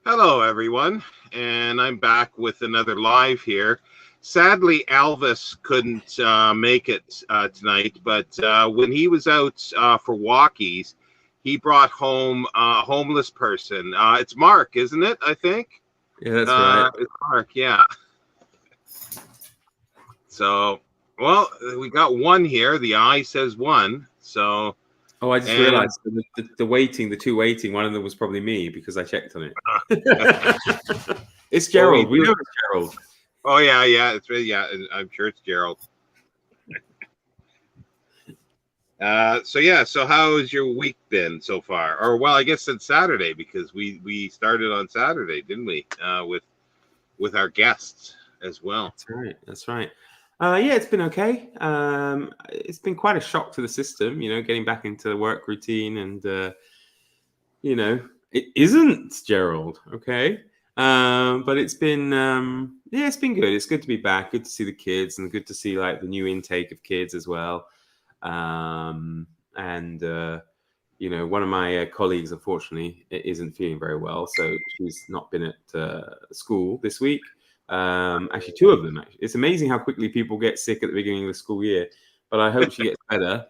Hello, everyone, and I'm back with another live here. Sadly, Elvis couldn't make it tonight, but when he was out for walkies, he brought home a homeless person. It's Mark, isn't it? I think Yeah, that's right. it's Mark. Yeah. So, well, we got one here. The eye says one. So, Oh, I just and realized the two waiting, one of them was probably me because I checked on it. It's well, we Gerald. We do. know it's Gerald. Oh yeah, yeah. It's really yeah. I'm sure it's Gerald. So yeah, so how has your week been so far? Or well, I guess it's Saturday because we started on Saturday, didn't we? With our guests as well. That's right. That's right. Yeah, it's been okay. It's been quite a shock to the system, getting back into the work routine, and it isn't Gerald. Okay. But it's been good. It's good to be back. Good to see the kids, and good to see like the new intake of kids as well. And one of my colleagues, unfortunately, isn't feeling very well, so she's not been at school this week. Actually, two of them. Actually, it's amazing how quickly people get sick at the beginning of the school year. But I hope she gets better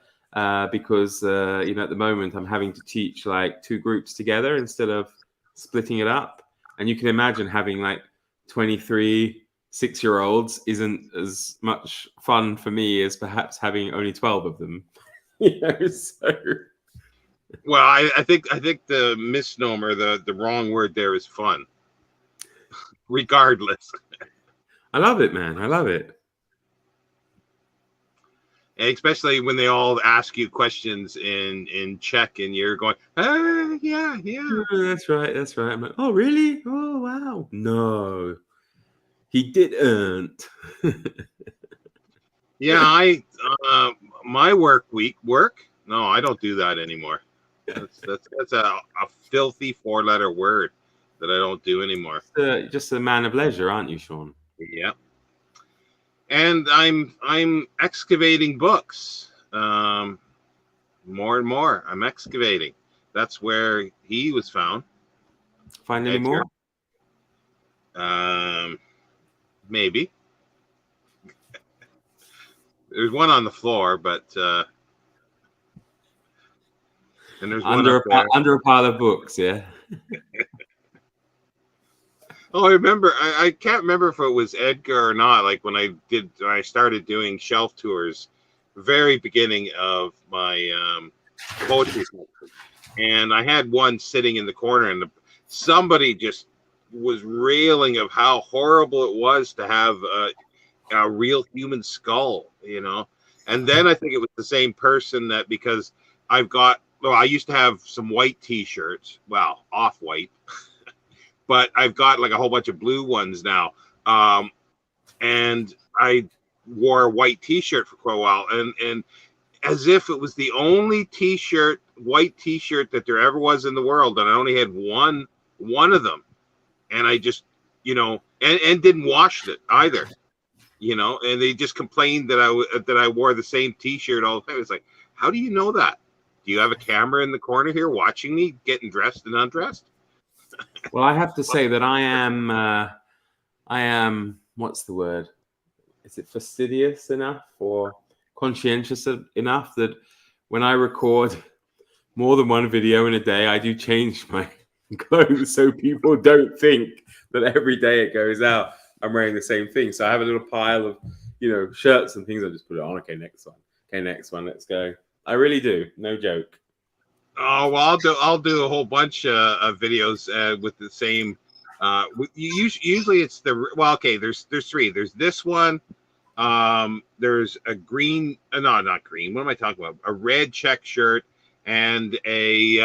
because at the moment I'm having to teach like two groups together instead of splitting it up. And you can imagine having like 23 6-year-olds isn't as much fun for me as perhaps having only 12 of them. So Well, I think the misnomer, the wrong word there is fun. Regardless, I love it, man. I love it. and especially when they all ask you questions in Czech, and you're going, yeah, yeah. That's right. That's right. I'm like, oh, really? Oh, wow. No, he didn't. Yeah, I my work. No, I don't do that anymore. That's a filthy four-letter word that I don't do anymore. Just a man of leisure, aren't you, Sean? Yeah, and I'm excavating books. More and more, I'm excavating. That's where he was found, Find any Edgar. more? Um, maybe there's one on the floor, but and there's one up there. Under a pile of books, yeah. Oh, I remember. I can't remember if it was Edgar or not. Like when I started doing shelf tours, very beginning of my poetry section, and I had one sitting in the corner, and somebody just was railing of how horrible it was to have a real human skull, And then I think it was the same person that because I used to have some white T-shirts, well, off white but I've got like a whole bunch of blue ones now. And I wore a white T-shirt for quite a while, and as if it was the only white T-shirt that there ever was in the world, and I only had one of them, and I just and didn't wash it either, and they just complained that I wore the same T-shirt all the time. It's like, how do you know that? Do you have a camera in the corner here watching me getting dressed and undressed? Well, I have to say that I am, what's the word? Is it fastidious enough or conscientious enough that when I record more than one video in a day, I do change my clothes so people don't think that every day it goes out I'm wearing the same thing. So I have a little pile of, shirts and things. I just put it on. Okay, next one. Okay, next one. Let's go. I really do. No joke. Oh well, I'll do a whole bunch of videos with the same. Usually it's okay. There's three. There's this one. There's a green. No, not green. What am I talking about? A red check shirt and a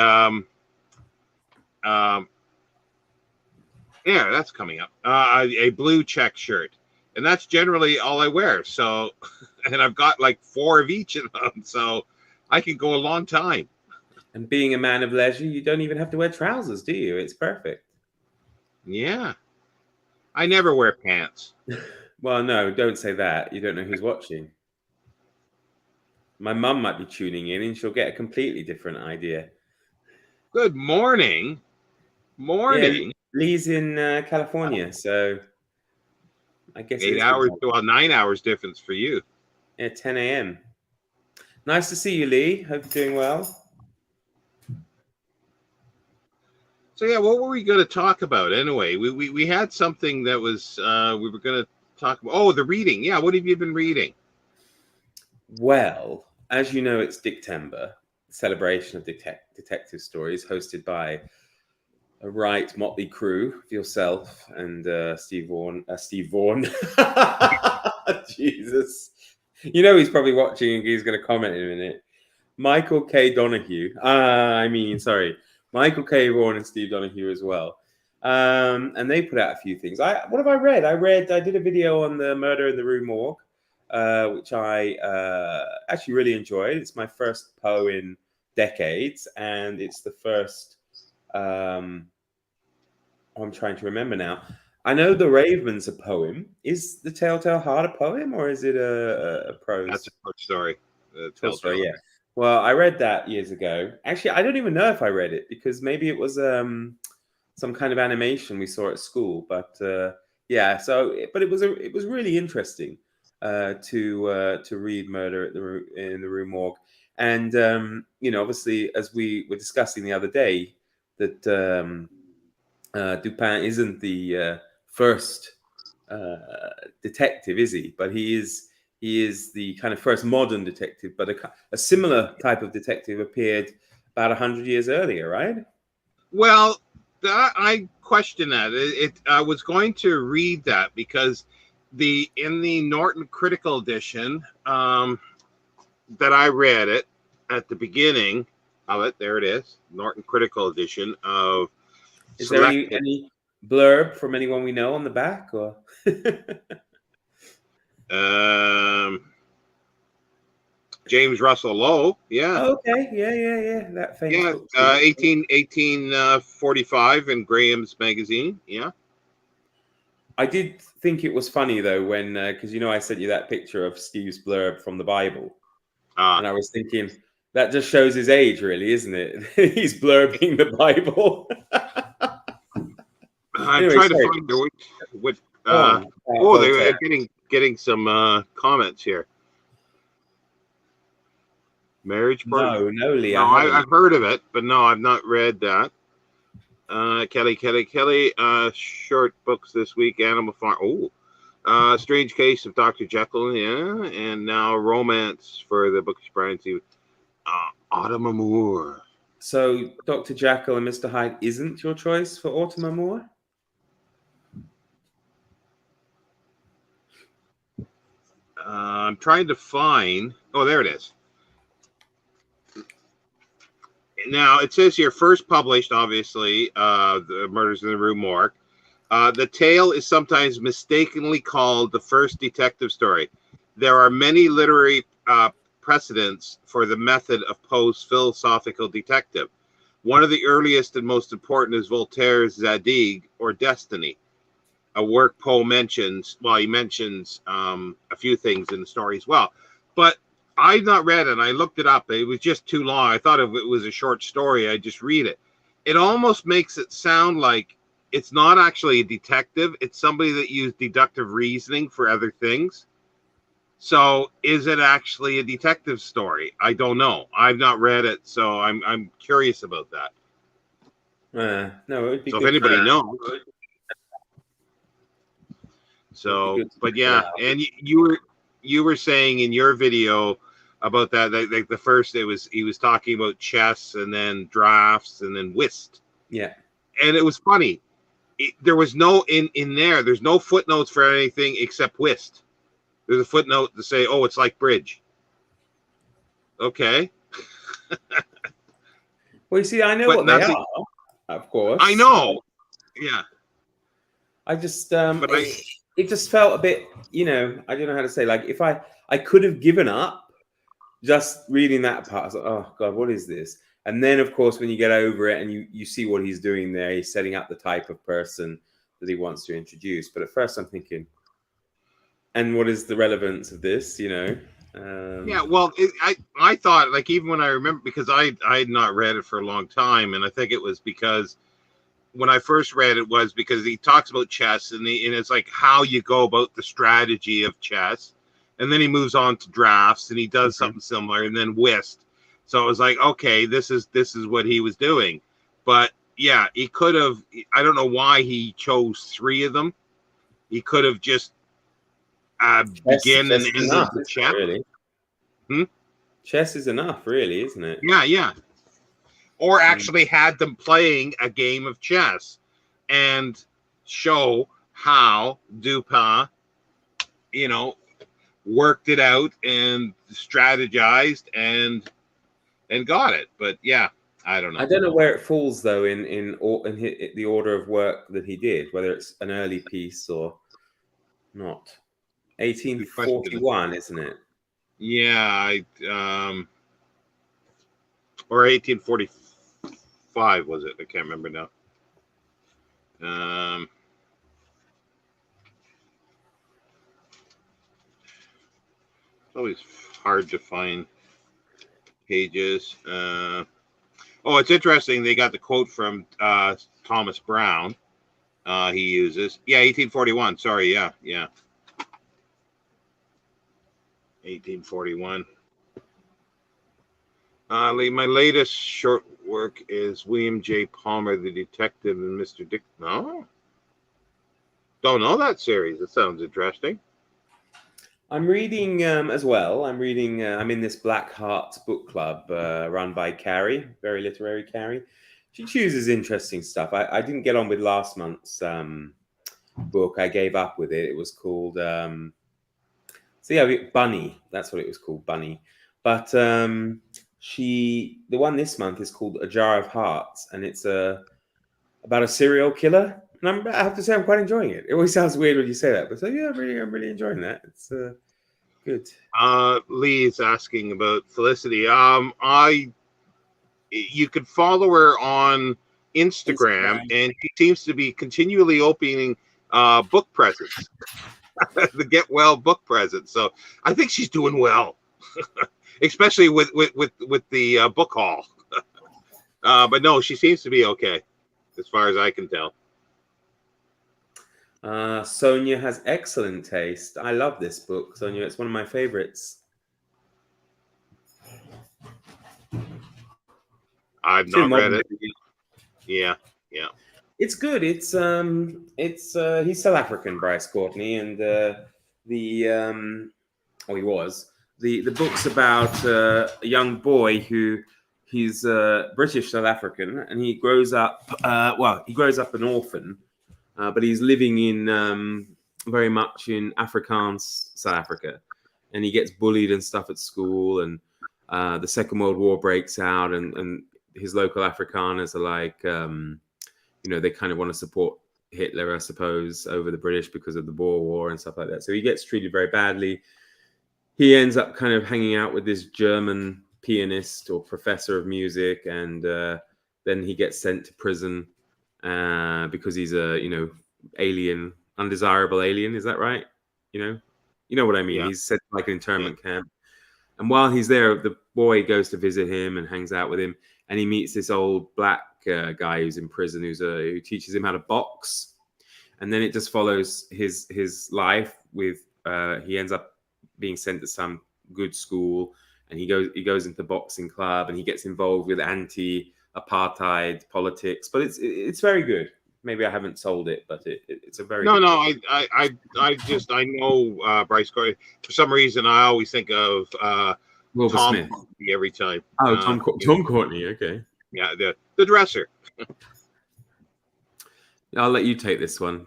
yeah, that's coming up. A blue check shirt, and that's generally all I wear. So, and I've got like four of each of them, so I can go a long time. And being a man of leisure, you don't even have to wear trousers, do you? It's perfect. Yeah, I never wear pants. Well, no, don't say that. You don't know who's watching. My mum might be tuning in and she'll get a completely different idea. Good morning. Yeah, Morning. Lee's in California, so I guess it 8 is good hours, time. well, 9 hours difference for you. Yeah, 10 a.m. Nice to see you, Lee. Hope you're doing well. So yeah, what were we going to talk about anyway? We had something that was we were going to talk about. Oh, the reading. Yeah, what have you been reading? Well, as you know, it's Dictember, celebration of detective stories, hosted by a right motley crew of yourself and Steve Vaughan. Steve Vaughan. Jesus. You know he's probably watching and he's going to comment in a minute. Michael K. Donahue. Michael K. Vaughan and Steve Donahue as well. And they put out a few things. What have I read? I did a video on the Murder in the Rue Morgue, which I actually really enjoyed. It's my first Poe in decades, and it's the first. I'm trying to remember now. I know The Raven's a poem. Is The Telltale Heart a poem, or is it a prose? That's a short story. Short story, yeah. Well, I read that years ago. Actually, I don't even know if I read it because maybe it was some kind of animation we saw at school. But yeah, but it was really interesting to read Murder in the Rue Morgue, and obviously as we were discussing the other day that Dupin isn't the first detective, is he? But he is the kind of first modern detective, but a similar type of detective appeared about 100 years earlier, right? Well, I question that. I was going to read that because in the Norton Critical Edition that I read it at the beginning of it, there it is, Norton Critical Edition of. Is there any blurb from anyone we know on the back, or? James Russell Lowe, yeah. Oh, okay, yeah. That famous book. 1845 in Graham's magazine, yeah. I did think it was funny though when, because I sent you that picture of Steve's blurb from the Bible, and I was thinking that just shows his age, really, isn't it? He's blurbing the Bible. I'm trying to find what. They're getting some comments here. Marriage Party? No, Lee. No, I've heard of it, but no, I've not read that. Kelly. Short books this week. Animal Farm. Strange Case of Dr. Jekyll. Yeah, and now romance for the Books Brian Stevens. Autumn Amour. So Dr. Jekyll and Mr. Hyde isn't your choice for Autumn Amour? I'm trying to find. Oh, there it is. Now, it says here, first published, obviously, The Murders in the Rue Morgue. The tale is sometimes mistakenly called the first detective story. There are many literary precedents for the method of Poe's philosophical detective. One of the earliest and most important is Voltaire's Zadig, or Destiny, a work Poe mentions. Well, he mentions a few things in the story as well. But I've not read it. I looked it up. It was just too long. I thought if it was a short story, I'd just read it. It almost makes it sound like it's not actually a detective. It's somebody that used deductive reasoning for other things. So is it actually a detective story? I don't know. I've not read it, so I'm curious about that. No, it would be so good if anybody knows. So, but yeah, and you were saying in your video about that, like the first, he was talking about chess and then drafts and then whist. Yeah. And it was funny. There was no in there. There's no footnotes for anything except whist. There's a footnote to say, oh, it's like bridge. Okay. Well, you see, I know what they are, of course. I know. Yeah. I just, it just felt a bit, I don't know how to say, like, if I could have given up just reading that part. I was like, oh God, what is this? And then, of course, when you get over it and you see what he's doing there, he's setting up the type of person that he wants to introduce. But at first I'm thinking, and what is the relevance of this, Yeah, well, I thought, like, even when I remember, because I had not read it for a long time, and I think it was because when I first read it was because he talks about chess and it's like how you go about the strategy of chess, and then he moves on to drafts and he does something similar, and then whist. So it was like, okay, this is what he was doing, but yeah, he could have. I don't know why he chose 3 of them. He could have just begin and ended enough, the chapter. Really. Chess is enough, really, isn't it? Yeah. Or actually had them playing a game of chess and show how Dupin, worked it out and strategized and got it. But yeah, I don't know. I don't know where it falls though in the order of work that he did, whether it's an early piece or not. 1841, isn't it? Yeah, or 1845 was it? I can't remember now. It's always hard to find pages. It's interesting. They got the quote from Thomas Brown. He uses 1841. Sorry, yeah. 1841. My latest short work is William J. Palmer, the Detective, and Mr. Dick. No, don't know that series. It sounds interesting. I'm reading as well. I'm in this Black Hearts book club run by Carrie, very literary Carrie. She chooses interesting stuff. I didn't get on with last month's book. I gave up with it. It was called Bunny. That's what it was called, Bunny. But the one this month is called A Jar of Hearts, and it's about a serial killer. And I have to say, I'm quite enjoying it. It always sounds weird when you say that, but so yeah, I'm really enjoying that. It's good. Lee is asking about Felicity. You could follow her on Instagram, and she seems to be continually opening book presents, the Get Well book presents. So I think she's doing well, especially with the book haul. But no, she seems to be okay, as far as I can tell. Sonia has excellent taste. I love this book, Sonia. It's one of my favorites. I've not read it. Yeah. It's good. It's he's South African, Bryce Courtney, and he was. The book's about a young boy who he's British South African, and he grows up. He grows up an orphan. But he's living in very much in Afrikaans South Africa, and he gets bullied and stuff at school. And the Second World War breaks out, and his local Afrikaners are like, they kind of want to support Hitler, I suppose, over the British because of the Boer War and stuff like that. So he gets treated very badly. He ends up kind of hanging out with this German pianist or professor of music, and then he gets sent to prison. Because he's a alien, undesirable alien. Is that right? You know what I mean. Yeah. He's sent to like an internment camp, and while he's there, the boy goes to visit him and hangs out with him, and he meets this old black guy who's in prison who teaches him how to box, and then it just follows his life with he ends up being sent to some good school, and he goes into the boxing club, and he gets involved with anti-apartheid politics, but it's very good. Maybe I haven't sold it, but it's a very no. I know Bryce Courtney. For some reason, I always think of Wilbur Tom Smith Courtney every time. Oh, Tom Courtney. Okay. Yeah, the dresser. I'll let you take this one.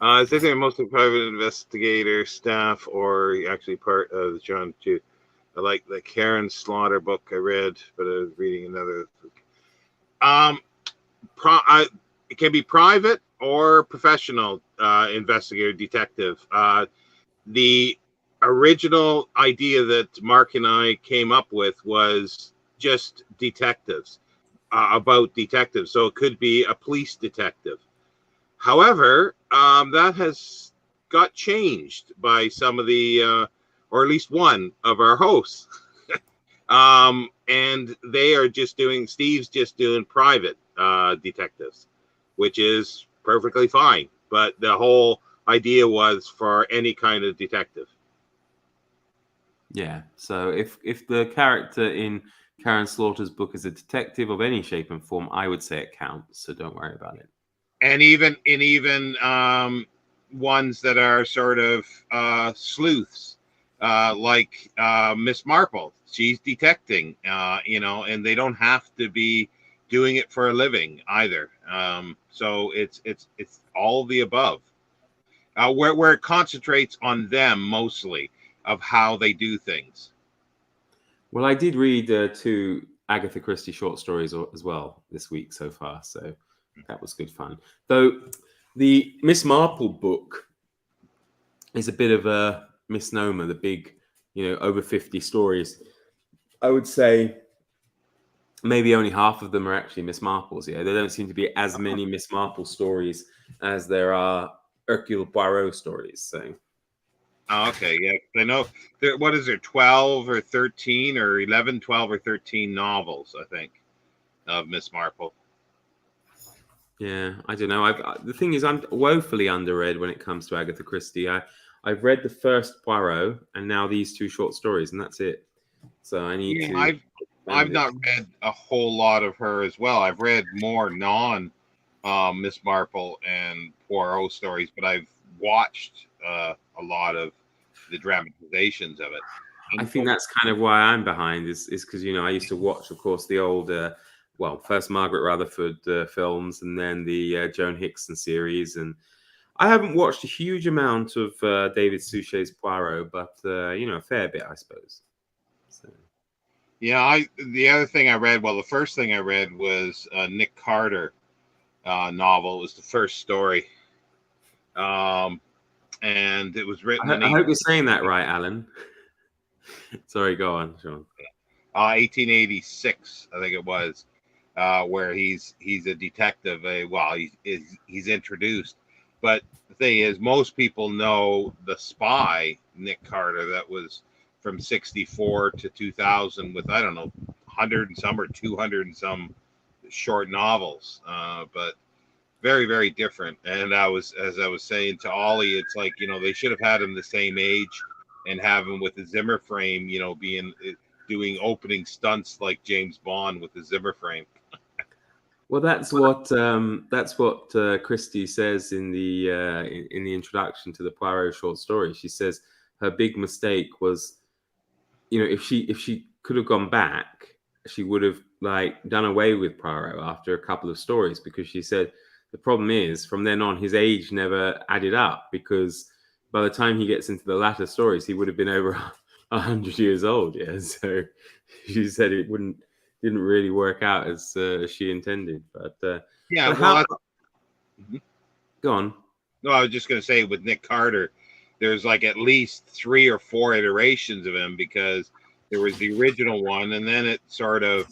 Is this mostly private investigator staff, or actually part of the John too? I like the Karen Slaughter book I read, but I was reading another. It can be private or professional investigator, detective. The original idea that Mark and I came up with was just detectives, about detectives. So it could be a police detective. However, that has got changed by some of the, or at least one of our hosts. And they are Steve's just doing private detectives. which is perfectly fine. But the whole idea was for any kind of detective. Yeah. So if the character in Karen Slaughter's book is a detective of any shape and form, I would say it counts. So don't worry about it. And even ones that are sort of sleuths, like Miss Marple. She's detecting, and they don't have to be doing it for a living either. So it's all the above. Where it concentrates on them mostly of how they do things. Well, I did read 2 Agatha Christie short stories as well this week so far, so that was good fun. Though the Miss Marple book is a bit of a misnomer. The big, over 50 stories. I would say maybe only half of them are actually Miss Marples. Yeah, there don't seem to be as many Miss Marple stories as there are Hercule Poirot stories. So. Oh, okay, yeah. I know what is there, 12 or 13 or 11, 12 or 13 novels, I think, of Miss Marple. Yeah, I don't know. The thing is, I'm woefully underread when it comes to Agatha Christie. I've read the first Poirot and now these 2 short stories, and that's it. So I need Yeah, to. I've not read a whole lot of her as well. I've read more non Miss Marple and Poirot stories, but I've watched a lot of the dramatizations of it. I think that's kind of why I'm behind is because I used to watch, of course, the old, first Margaret Rutherford films, and then the Joan Hickson series, and I haven't watched a huge amount of David Suchet's Poirot, but a fair bit, I suppose. So. Yeah, the other thing I read, well, the first thing I read was Nick Carter novel. It was the first story, and it was written in I hope you're saying that right, Alan. Sorry, go on, Sean. 1886, I think it was, where he's a detective. He's introduced, but the thing is, most people know the spy Nick Carter that was from 64 to 2000 with, I don't know, 100 and some or 200 and some short novels, but very, very different. And as I was saying to Ollie, it's like, they should have had him the same age and have him with the Zimmer frame, being doing opening stunts like James Bond with the Zimmer frame. Well, that's what Christie says in the introduction to the Poirot short story. She says her big mistake was, if she could have gone back, she would have done away with Poirot after a couple of stories, because she said the problem is from then on his age never added up, because by the time he gets into the latter stories he would have been over 100 years old. Yeah, so she said it didn't really work out as she intended. But Yeah, but well, go on. No, I was just going to say with Nick Carter, there's like at least 3 or 4 iterations of him, because there was the original one, and then it sort of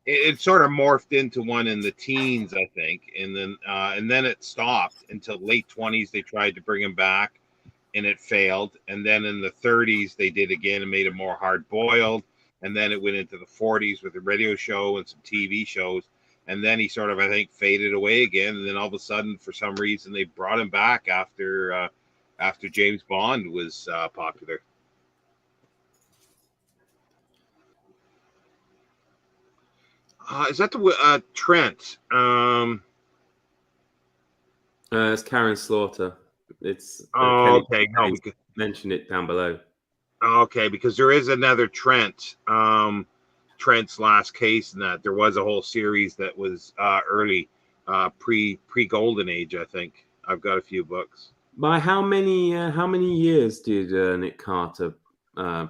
morphed into one in the teens, I think, and then it stopped until late 20s. They tried to bring him back, and it failed. And then in the 30s they did again and made it more hard boiled. And then it went into the 40s with a radio show and some TV shows. And then he sort of, I think, faded away again. And then all of a sudden, for some reason, they brought him back after James Bond was popular. Is that the Trent? It's Karen Slaughter. It's Oh, Kelly okay. No, because, mentioned it down below. okay, because there is another Trent. Trent's last case, and that there was a whole series that was early, pre Golden Age. I think I've got a few books. By how many years did Nick Carter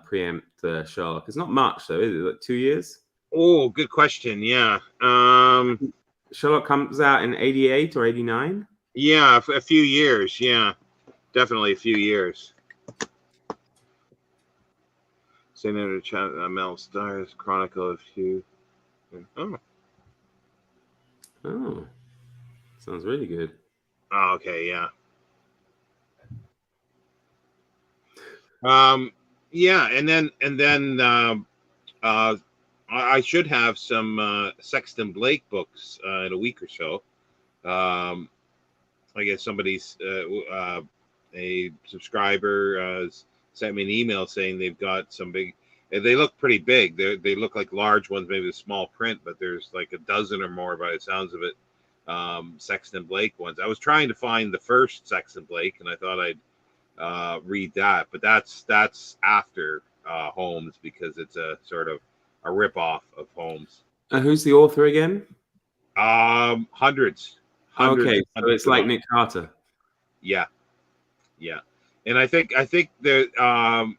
preempt Sherlock? It's not much, though, is it? Like 2 years? Oh, good question. Yeah. Sherlock comes out in 88 or 89? Yeah, a few years. Yeah, definitely a few years. Senator Mel Stars Chronicle of Hugh. Oh. Oh, sounds really good. Oh, okay, yeah. Yeah, and then I should have some Sexton Blake books in a week or so. I guess somebody's a subscriber sent me an email saying they've got some big. They look pretty big. They look like large ones, maybe the small print, but there's like a dozen or more by the sounds of it. Sexton Blake ones. I was trying to find the first Sexton Blake, and I thought I'd read that, but that's after Holmes because it's a sort of a ripoff of Holmes. Who's the author again? Hundreds. Okay, so hundreds it's like of Nick Carter. Yeah, yeah, and I think that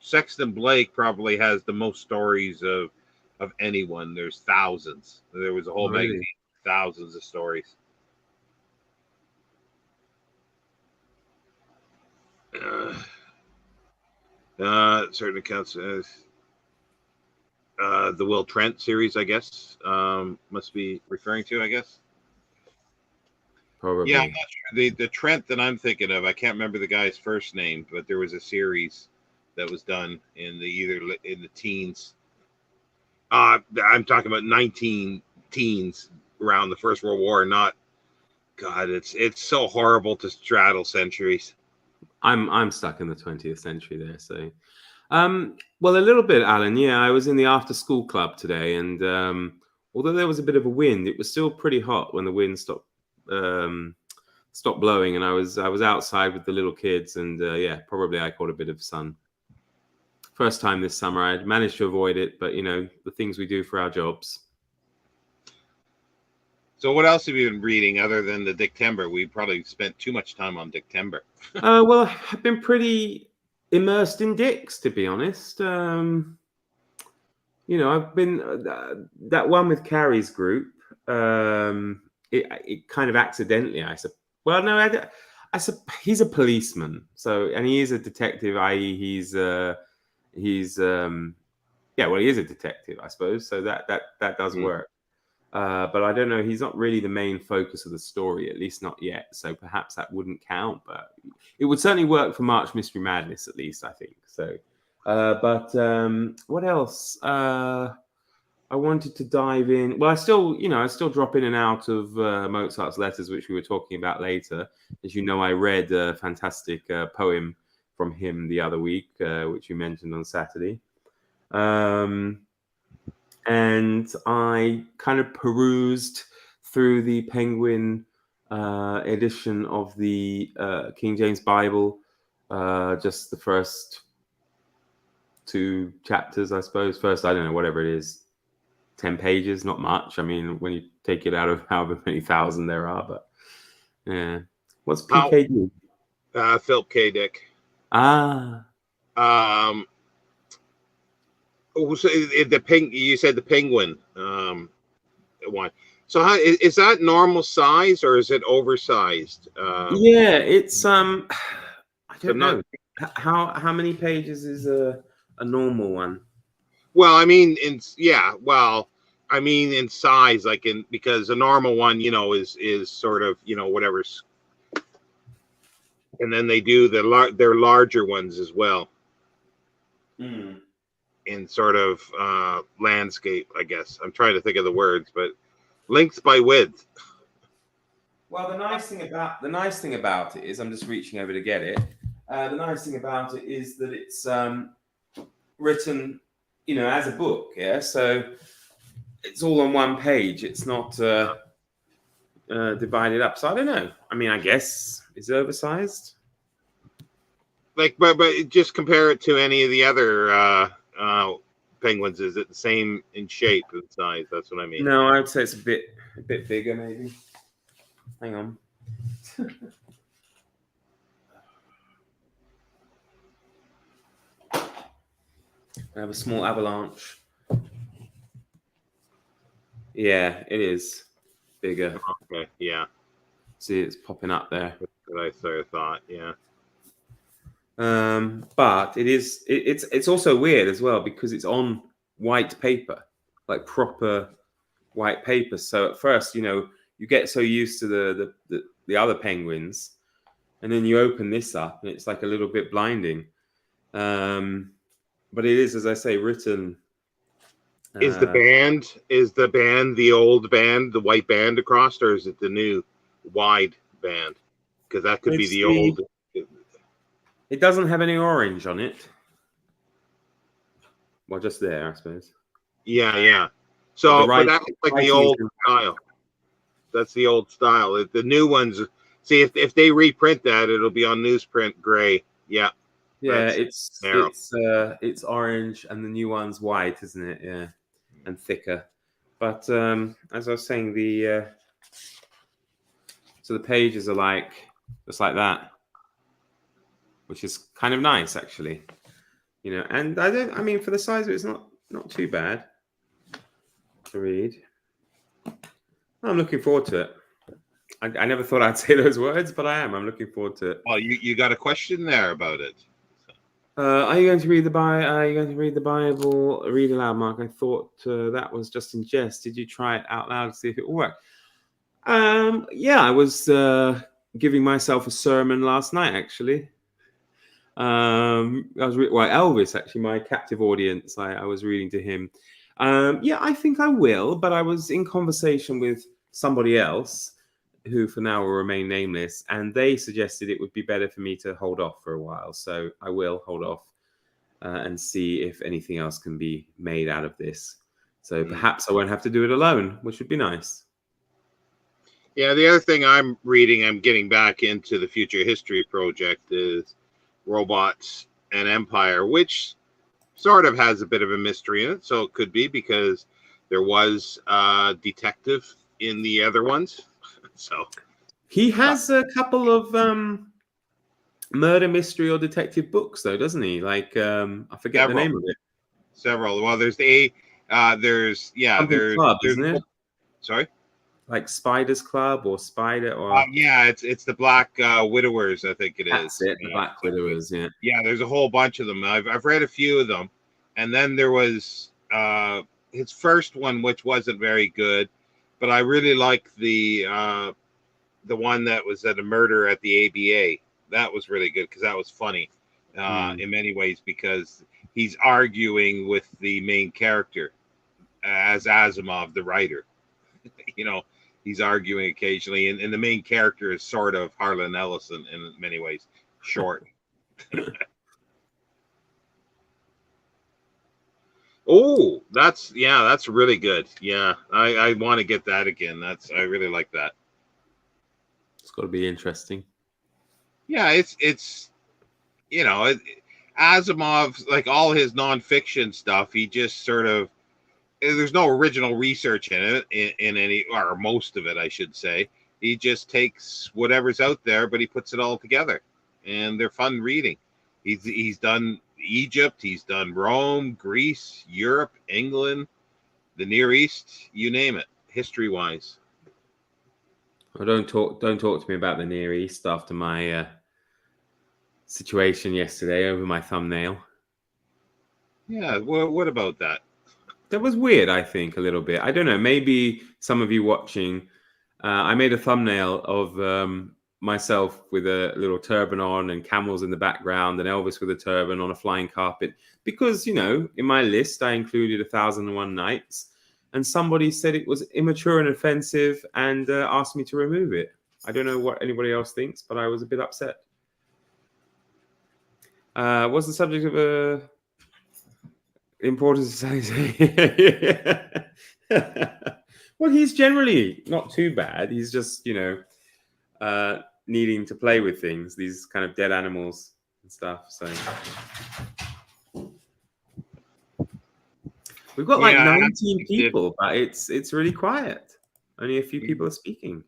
Sexton Blake probably has the most stories of anyone. There's thousands. There was a whole Really? magazine, thousands of stories. Certain accounts. The Will Trent series, I guess, must be referring to. I guess. Probably. Yeah, I'm not sure. The Trent that I'm thinking of, I can't remember the guy's first name, but there was a series that was done in the teens. I'm talking about 19 teens around the First World War. Not God, it's so horrible to straddle centuries. I'm stuck in the 20th century there. So, well, a little bit, Alan. Yeah, I was in the after school club today, and although there was a bit of a wind, it was still pretty hot when the wind stopped blowing, and I was outside with the little kids, and yeah, probably I caught a bit of sun. First time this summer. I'd managed to avoid it, but the things we do for our jobs. So what else have you been reading other than the Dictember? We probably spent too much time on Dictember. Well, I've been pretty immersed in Dicks, to be honest. I've been that one with Carrie's group. It kind of accidentally, I suppose. Well, no, he's a policeman, and he is a detective. I.e., he's yeah, well, he is a detective, I suppose. So that does work. But I don't know. He's not really the main focus of the story, at least not yet. So perhaps that wouldn't count, but it would certainly work for March Mystery Madness, at least, I think. So, but what else? I wanted to dive in. Well, I still drop in and out of Mozart's letters, which we were talking about later. As you know, I read a fantastic poem from him the other week, which you mentioned on Saturday. And I kind of perused through the Penguin edition of the King James Bible, just the first 2 chapters, I suppose. First, I don't know, whatever it is, 10 pages, not much. I mean, when you take it out of however many thousand there are, but yeah. What's PKD? Philip K. Dick. Ah. So you said the Penguin one. So how is that normal size or is it oversized? Yeah, it's I don't know. How many pages is a normal one? Well, I mean in size, like because a normal one, is sort of, whatever's, and then they do their larger ones as well. In sort of landscape, I guess. I'm trying to think of the words, but length by width. Well, the nice thing about it is, I'm just reaching over to get it. The nice thing about it is that it's written, as a book. Yeah, so it's all on one page. It's not divided up. So I don't know. I mean, I guess it's oversized. Like, but just compare it to any of the other penguins. Is it the same in shape and size? That's what I mean. No, I would say it's a bit bigger, maybe. Hang on. I have a small avalanche. Yeah, it is bigger. Okay, yeah. See, it's popping up there. That's what I sort of thought, yeah. But it's also weird as well because it's on white paper, like proper white paper. So at first, you get so used to the other penguins, and then you open this up and it's like a little bit blinding. But it is, as I say, written. Is the band the old band, the white band across, or is it the new wide band, because that could be It's the the. old. It doesn't have any orange on it. Well, just there, I suppose. Yeah, yeah. But the So, but right that's like the writing is old style. That's the old style. The new ones, see if they reprint that, it'll be on newsprint gray. Yeah, yeah, that's narrow. it's orange and the new one's white, isn't it? Yeah, and thicker. But as I was saying, the so the pages are like just like that, which is kind of nice actually. You know, and I mean, for the size of it, it's not too bad to read. I'm looking forward to it. I never thought I'd say those words, but I am. I'm looking forward to it. Well, you got a question there about it. Are you going to read the Bible? Are you going to read the Bible? Read aloud, Mark. I thought that was just in jest. Did you try it out loud to see if it will work? Yeah, I was giving myself a sermon last night, actually. Elvis, actually, my captive audience. I was reading to him. Yeah, I think I will, but I was in conversation with somebody else who for now will remain nameless, and they suggested it would be better for me to hold off for a while. So I will hold off and see if anything else can be made out of this. So perhaps I won't have to do it alone, which would be nice. Yeah, the other thing I'm reading, I'm getting back into the Future History Project, is Robots and Empire, which sort of has a bit of a mystery in it. So it could be because there was a detective in the other ones. So he has a couple of murder mystery or detective books, though, doesn't he? Like I forget the name of it. Several. Well, there's Something Club, there's isn't it? sorry. Like Spider's Club or Spider or Yeah, it's the Black Widowers, I think it is. That's it, the Black Widowers. Yeah. Yeah, there's a whole bunch of them. I've read a few of them, and then there was his first one, which wasn't very good, but I really like the one that was at a murder at the ABA. That was really good because that was funny in many ways, because he's arguing with the main character as Asimov, the writer. You know, he's arguing occasionally, and the main character is sort of Harlan Ellison in many ways, short. Oh, that's really good. Yeah, I want to get that again. I really like that. It's got to be interesting. Yeah, it's Asimov, like all his nonfiction stuff, he just sort of, there's no original research in it in any, or most of it, I should say. He just takes whatever's out there, but he puts it all together, and they're fun reading. He's done Egypt, he's done Rome, Greece, Europe, England, the Near East, you name it, history wise. Well, don't talk to me about the Near East after my situation yesterday over my thumbnail. Yeah, what about that? That was weird, I think, a little bit. I don't know. Maybe some of you watching, I made a thumbnail of myself with a little turban on and camels in the background and Elvis with a turban on a flying carpet. Because, in my list, I included 1001 Nights. And somebody said it was immature and offensive and asked me to remove it. I don't know what anybody else thinks, but I was a bit upset. What's the subject of importance of Well, he's generally not too bad. He's just, needing to play with things, these kind of dead animals and stuff. So we've got like 19 people, but it's really quiet. Only a few people are speaking.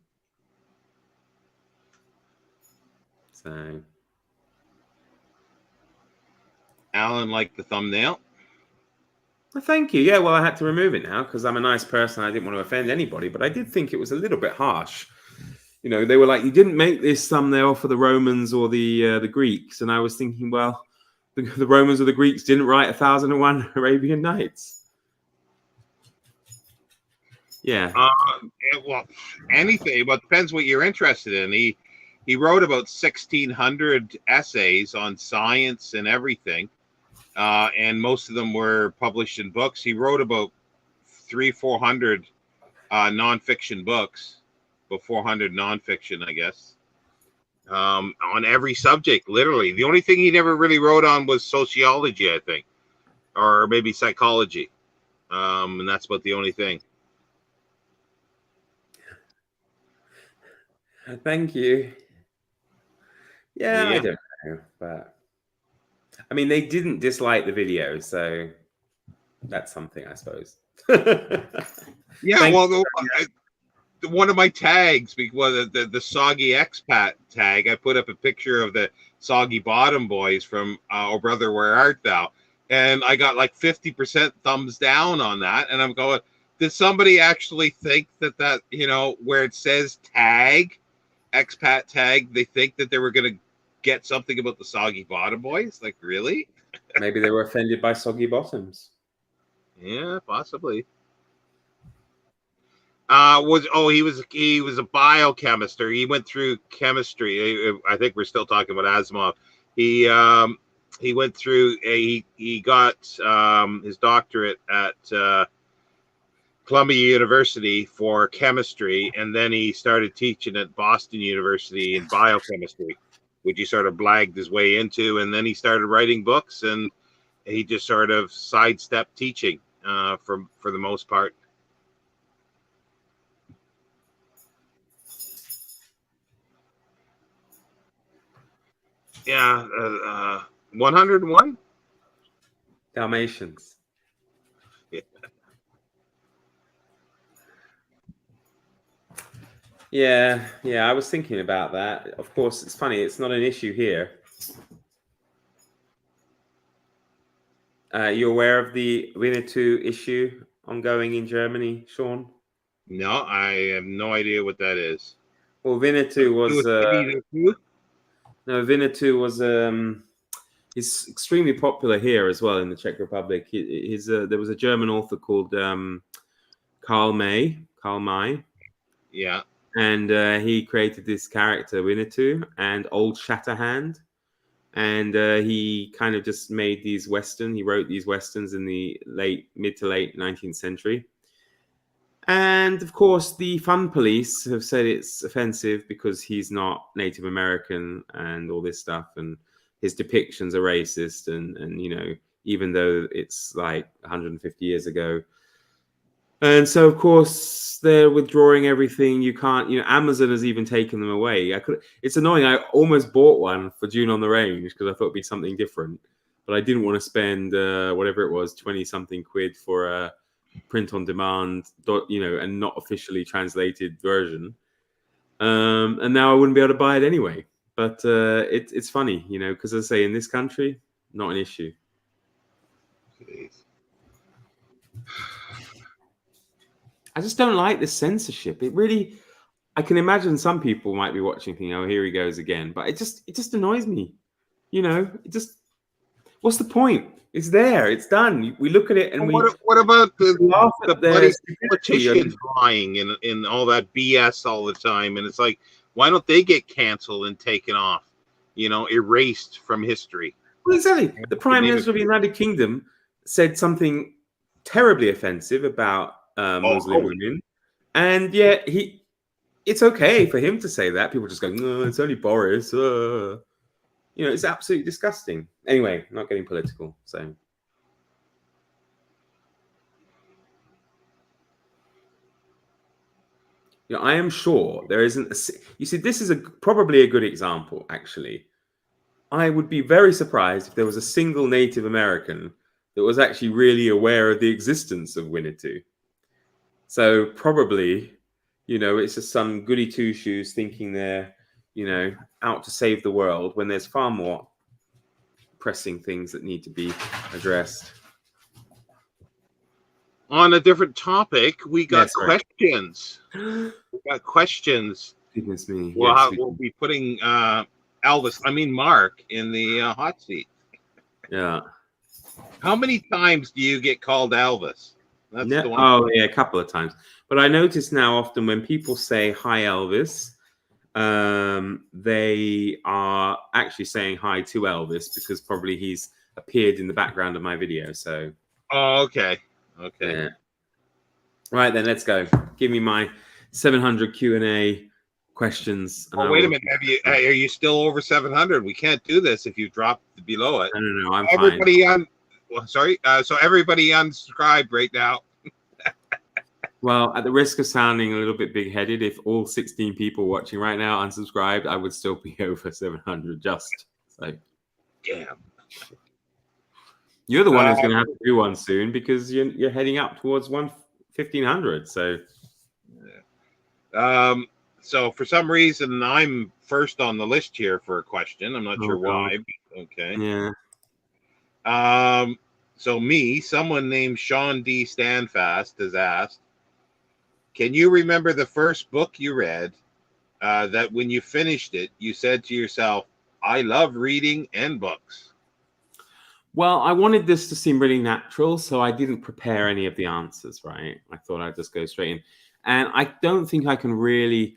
So Alan liked the thumbnail. Well, thank you. Yeah, well, I had to remove it now because I'm a nice person. I didn't want to offend anybody, but I did think it was a little bit harsh. They were like, you didn't make this thumbnail for the Romans or the Greeks. And I was thinking, well, the Romans or the Greeks didn't write 1001 Arabian Nights. Yeah. Well, anything, but depends what you're interested in. He wrote about 1,600 essays on science and everything, and most of them were published in books. He wrote about 300-400 nonfiction books about 400 nonfiction, I guess, on every subject, literally. The only thing he never really wrote on was sociology, I think, or maybe psychology. And that's about the only thing. Thank you. Yeah, I don't know, but I mean, they didn't dislike the video, so that's something, I suppose. Yeah, well, one of my tags, because the soggy expat tag, I put up a picture of the Soggy Bottom Boys from Oh Brother Where Art Thou, and I got like 50% thumbs down on that, and I'm going, did somebody actually think that where it says tag, expat tag, they think that they were going to get something about the Soggy Bottom Boys? Like, really? Maybe they were offended by soggy bottoms. Yeah, possibly. He was a biochemist, or he went through chemistry. I think we're still talking about Asimov. He went through he got his doctorate at Columbia University for chemistry, and then he started teaching at Boston University in biochemistry, which he sort of blagged his way into, and then he started writing books, and he just sort of sidestepped teaching for the most part. Yeah, 101 Dalmatians. Yeah, I was thinking about that. Of course, it's funny. It's not an issue here. You aware of the Winnetou issue ongoing in Germany, Sean? No, I have no idea what that is. Well, Winnetou was he's extremely popular here as well in the Czech Republic. There was a German author called Karl May. Yeah. And he created this character, Winnetou, and Old Shatterhand. And he kind of just made these Westerns. He wrote these Westerns in the mid to late 19th century. And of course, the fun police have said it's offensive because he's not Native American and all this stuff. And his depictions are racist. And even though it's like 150 years ago. And so, of course, they're withdrawing everything. You can't, Amazon has even taken them away. It's annoying. I almost bought one for June on the Range because I thought it'd be something different. But I didn't want to spend whatever it was, 20-something quid for a print on demand, and not officially translated version. And now I wouldn't be able to buy it anyway. But it's funny, because as I say, in this country, not an issue. Jeez. I just don't like this censorship. It really, I can imagine some people might be watching thinking, oh, here he goes again. But it just annoys me. What's the point? It's there. It's done. We look at it and what about the bloody politicians lying in all that BS all the time? And it's like, why don't they get canceled and taken off? Erased from history. Well, exactly. The Prime Minister of the United Kingdom said something terribly offensive about Muslim women, and yet it's okay for him to say that. People just go, no, it's only Boris. It's absolutely disgusting. Anyway, not getting political. So, I am sure there isn't. You see, this is probably a good example. Actually, I would be very surprised if there was a single Native American that was actually really aware of the existence of Winnetou. So probably, it's just some goody two-shoes thinking they're, out to save the world when there's far more pressing things that need to be addressed. On a different topic, we got questions. We got questions. Goodness me. We'll be putting Mark in the hot seat. Yeah. How many times do you get called Elvis? That's the one. Oh, yeah, a couple of times. But I notice now often when people say, hi, Elvis, they are actually saying hi to Elvis because probably he's appeared in the background of my video. So. Oh, okay. Yeah. Right, then, let's go. Give me my 700 Q&A questions. And Oh, I wait a will. minute. Are you still over 700? We can't do this if you drop below it. No, I'm fine. Everybody so everybody unsubscribe right now. Well, at the risk of sounding a little bit big-headed, if all 16 people watching right now unsubscribed, I would still be over 700 just. So Damn. you're the one who's going to have to do one soon because you're heading up towards 1,500. So So for some reason I'm first on the list here for a question. I'm not sure why. Okay. Yeah. So someone named Sean D. Standfast has asked, can you remember the first book you read that when you finished it, you said to yourself, I love reading and books? Well, I wanted this to seem really natural, so I didn't prepare any of the answers, right? I thought I'd just go straight in. And I don't think I can really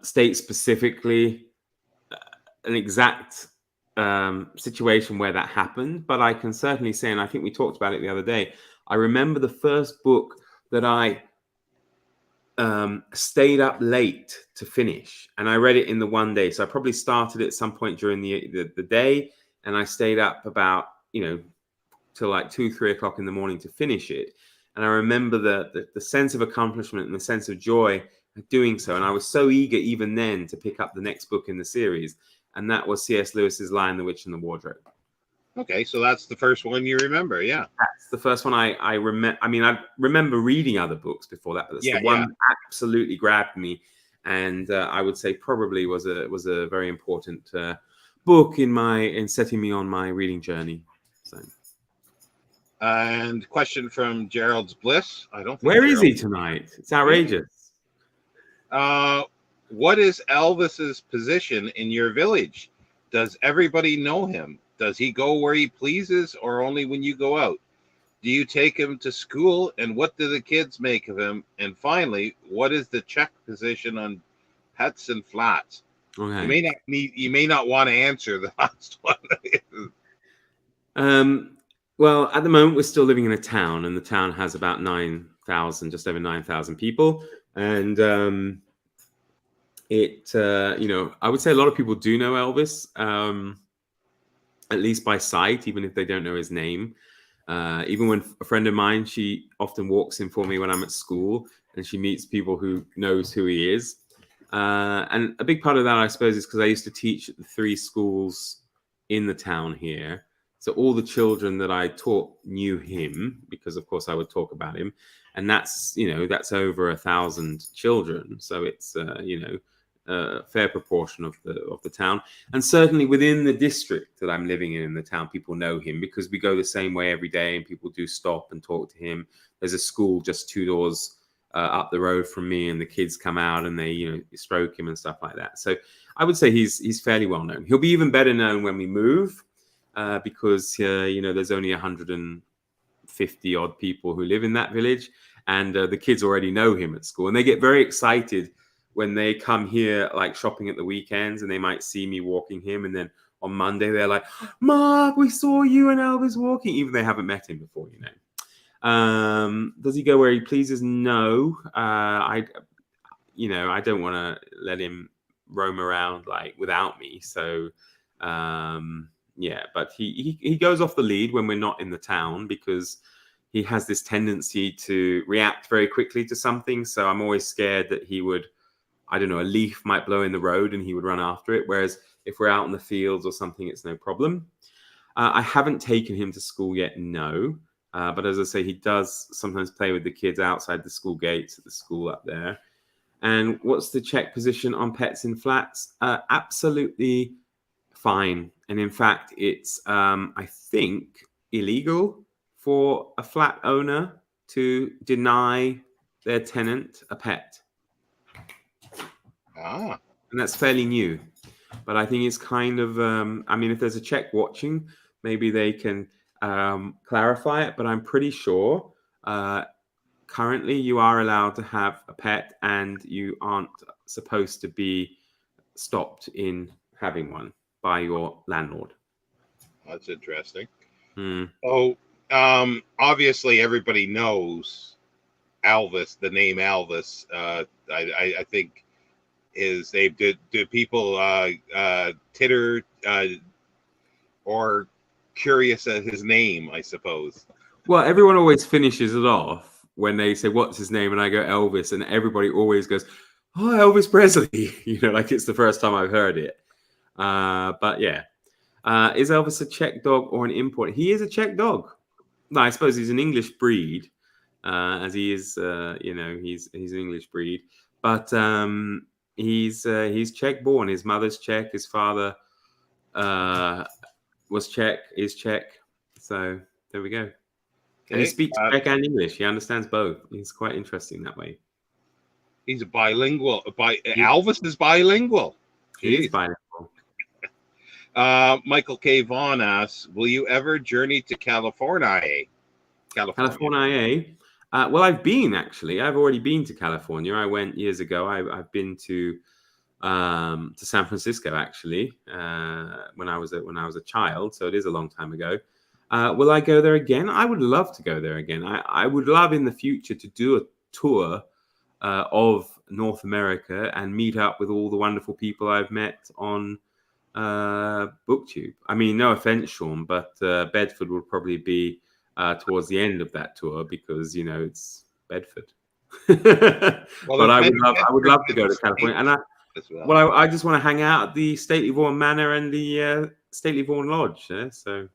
state specifically an exact situation where that happened, but I can certainly say, and I think we talked about it the other day, I remember the first book that I stayed up late to finish, and I read it in the one day. So I probably started at some point during the day, and I stayed up about, till like 2-3 o'clock in the morning to finish it. And I remember the sense of accomplishment and the sense of joy of doing so. And I was so eager even then to pick up the next book in the series. And that was C.S. Lewis's Lion, the Witch, and the Wardrobe. Okay, so that's the first one you remember, yeah. That's the first one I remember. I mean, I remember reading other books before that, but that's the one that absolutely grabbed me. And I would say probably was a very important book in setting me on my reading journey. So. And question from Gerald's Bliss. I don't think Where is he tonight? It's outrageous. What is Elvis's position in your village? Does everybody know him? Does he go where he pleases or only when you go out? Do you take him to school, and what do the kids make of him? And finally, what is the check position on pets and flats? Okay. You may not want to answer the last one. Well, at the moment, we're still living in a town, and the town has about 9,000, just over 9,000 people. And I would say a lot of people do know Elvis, at least by sight, even if they don't know his name. Even when a friend of mine, she often walks in for me when I'm at school, and she meets people who knows who he is. And a big part of that, I suppose, is because I used to teach at the 3 schools in the town here. So all the children that I taught knew him because, of course, I would talk about him. And that's over 1,000 children. So it's, a fair proportion of the town. And certainly within the district that I'm living in the town, people know him because we go the same way every day and people do stop and talk to him. There's a school just 2 doors up the road from me, and the kids come out and they, stroke him and stuff like that. So I would say he's fairly well known. He'll be even better known when we move. Because there's only 150 odd people who live in that village, and the kids already know him at school, and they get very excited when they come here, like shopping at the weekends, and they might see me walking him, and then on Monday they're like, "Mark, we saw you and Elvis walking," even they haven't met him before. Does he go where he pleases? No, I don't want to let him roam around like without me, so. Yeah, but he goes off the lead when we're not in the town because he has this tendency to react very quickly to something. So I'm always scared that he would, a leaf might blow in the road and he would run after it. Whereas if we're out in the fields or something, it's no problem. I haven't taken him to school yet, no. But as I say, he does sometimes play with the kids outside the school gates at the school up there. And what's the check position on pets in flats? Absolutely fine. And in fact, it's, I think, illegal for a flat owner to deny their tenant a pet. Ah. And that's fairly new. But I think it's kind of, if there's a check watching, maybe they can clarify it. But I'm pretty sure currently you are allowed to have a pet and you aren't supposed to be stopped in having one by your landlord. That's interesting. Hmm. Oh, obviously everybody knows Elvis, the name Elvis. I think his name. Do people titter or curious at his name? I suppose. Well, everyone always finishes it off when they say, "What's his name?" and I go Elvis, and everybody always goes, "Oh, Elvis Presley." Like it's the first time I've heard it. But yeah, is Elvis a Czech dog or an import? He is a Czech dog. No, I suppose he's an English breed, as he is. He's an English breed, but he's Czech born. His mother's Czech. His father was Czech. Is Czech. So there we go. And he speaks Czech and English. He understands both. He's quite interesting that way. He's a bilingual. Elvis is bilingual. He is bilingual. Michael K. Vaughn asks, will you ever journey to California? California. Well, I've been, actually. I've already been to California. I went years ago. I've been to San Francisco, actually, when I was a child. So it is a long time ago. Will I go there again? I would love to go there again. I would love in the future to do a tour of North America and meet up with all the wonderful people I've met on BookTube. I mean, no offense, Sean, but Bedford will probably be towards the end of that tour because it's Bedford. But I would love to go to California, and I just want to hang out at the Stately Vaughan Manor and the Stately Vaughan Lodge. So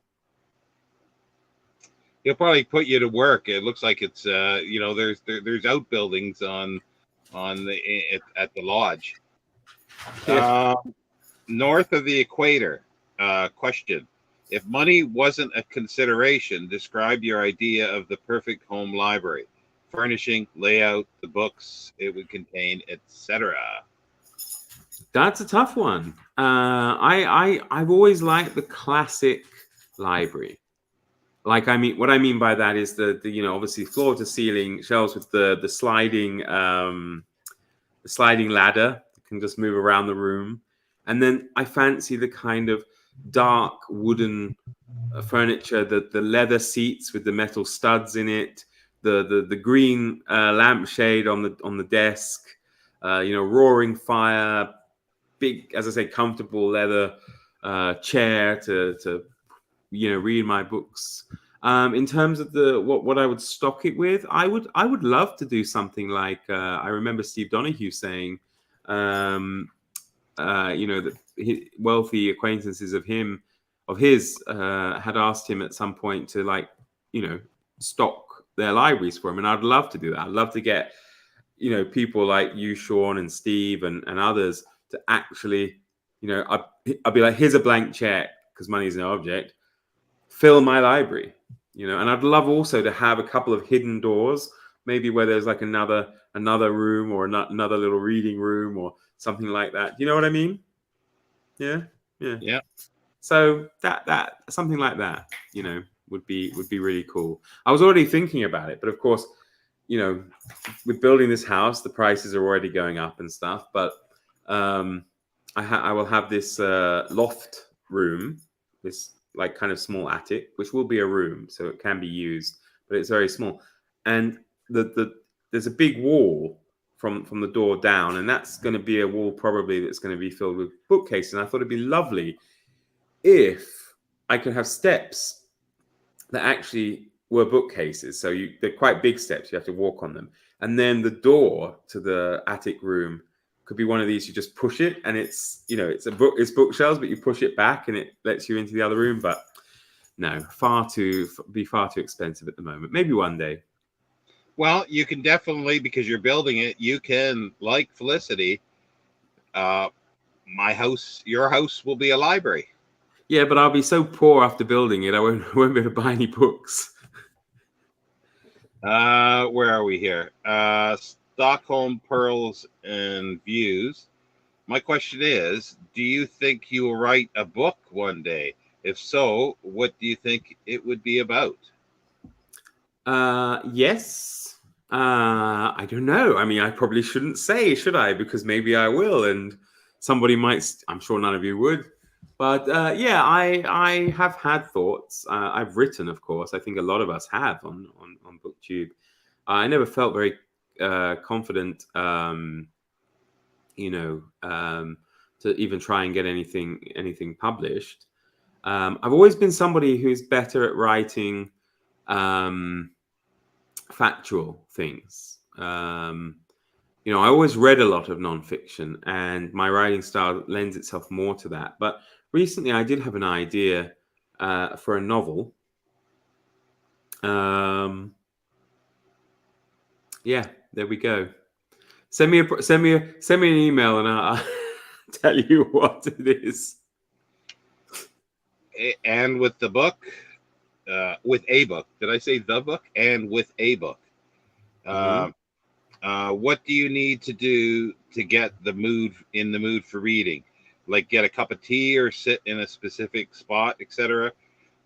he'll probably put you to work. It looks like it's there's outbuildings at the lodge. North of the equator. Question: if money wasn't a consideration, describe your idea of the perfect home library. Furnishing, layout, the books it would contain, etc. That's a tough one. I've always liked the classic library. Like, what I mean by that is the obviously floor to ceiling shelves with the sliding ladder that can just move around the room. And then I fancy the kind of dark wooden furniture, the leather seats with the metal studs in it, the green lampshade on the desk, roaring fire, big, as I say, comfortable leather chair to read my books. In terms of what I would stock it with, I would love to do something like I remember Steve Donahue saying, that wealthy acquaintances of his had asked him at some point to stock their libraries for him, and I'd love to do that. I'd love to get people like you, Sean, and Steve, and others to actually I'd be like, here's a blank check because money is no object. Fill my library, and I'd love also to have a couple of hidden doors, maybe where there's like another room or another little reading room or something like that. You know what I mean? Yeah. So that something like that, would be really cool. I was already thinking about it, but of course, with building this house, the prices are already going up and stuff. But I will have this loft room, this like kind of small attic, which will be a room, so it can be used, but it's very small. And there's a big wall from the door down, and that's going to be a wall probably that's going to be filled with bookcases. And I thought it'd be lovely if I could have steps that actually were bookcases. So they're quite big steps. You have to walk on them, and then the door to the attic room could be one of these. You just push it, and it's it's bookshelves, but you push it back, and it lets you into the other room. But no, far too expensive at the moment. Maybe one day. Well, you can definitely, because you're building it, you can, like Felicity, your house will be a library. Yeah, but I'll be so poor after building it, I won't be able to buy any books. Where are we here? Stockholm Pearls and Views. My question is, do you think you will write a book one day? If so, what do you think it would be about? Yes. I don't know. I mean, I probably shouldn't say, should I? Because maybe I will, and somebody might. I'm sure none of you would. But yeah, I have had thoughts. I've written, of course. I think a lot of us have on BookTube. I never felt very confident, to even try and get anything published. I've always been somebody who's better at writing factual things. I always read a lot of nonfiction, and my writing style lends itself more to that. But recently, I did have an idea for a novel. Yeah, there we go. Send me an email, and I'll tell you what it is. And with the book, with a book, did I say the book? And with a book, what do you need to do to get in the mood for reading? Like get a cup of tea or sit in a specific spot, etc.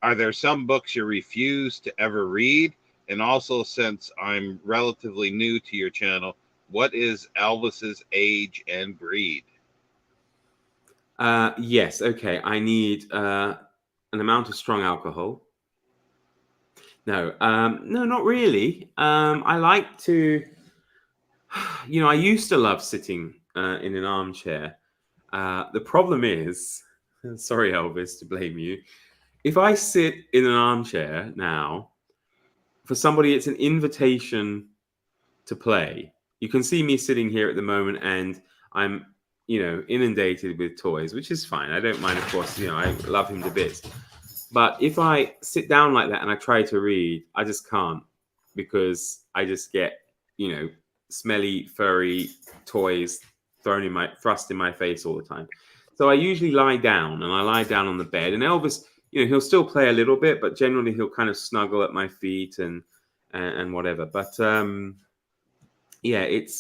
Are there some books you refuse to ever read? And also, since I'm relatively new to your channel, what is Elvis's age and breed? Yes. Okay. I need an amount of strong alcohol. No, not really. I like to, I used to love sitting in an armchair. The problem is, sorry, Elvis, to blame you. If I sit in an armchair now, for somebody, it's an invitation to play. You can see me sitting here at the moment, and I'm, inundated with toys, which is fine. I don't mind, of course. I love him to bits. But if I sit down like that and I try to read, I just can't, because I just get, smelly, furry toys thrust in my face all the time. So I usually lie down, and I lie down on the bed. And Elvis, he'll still play a little bit, but generally he'll kind of snuggle at my feet and whatever. But yeah, it's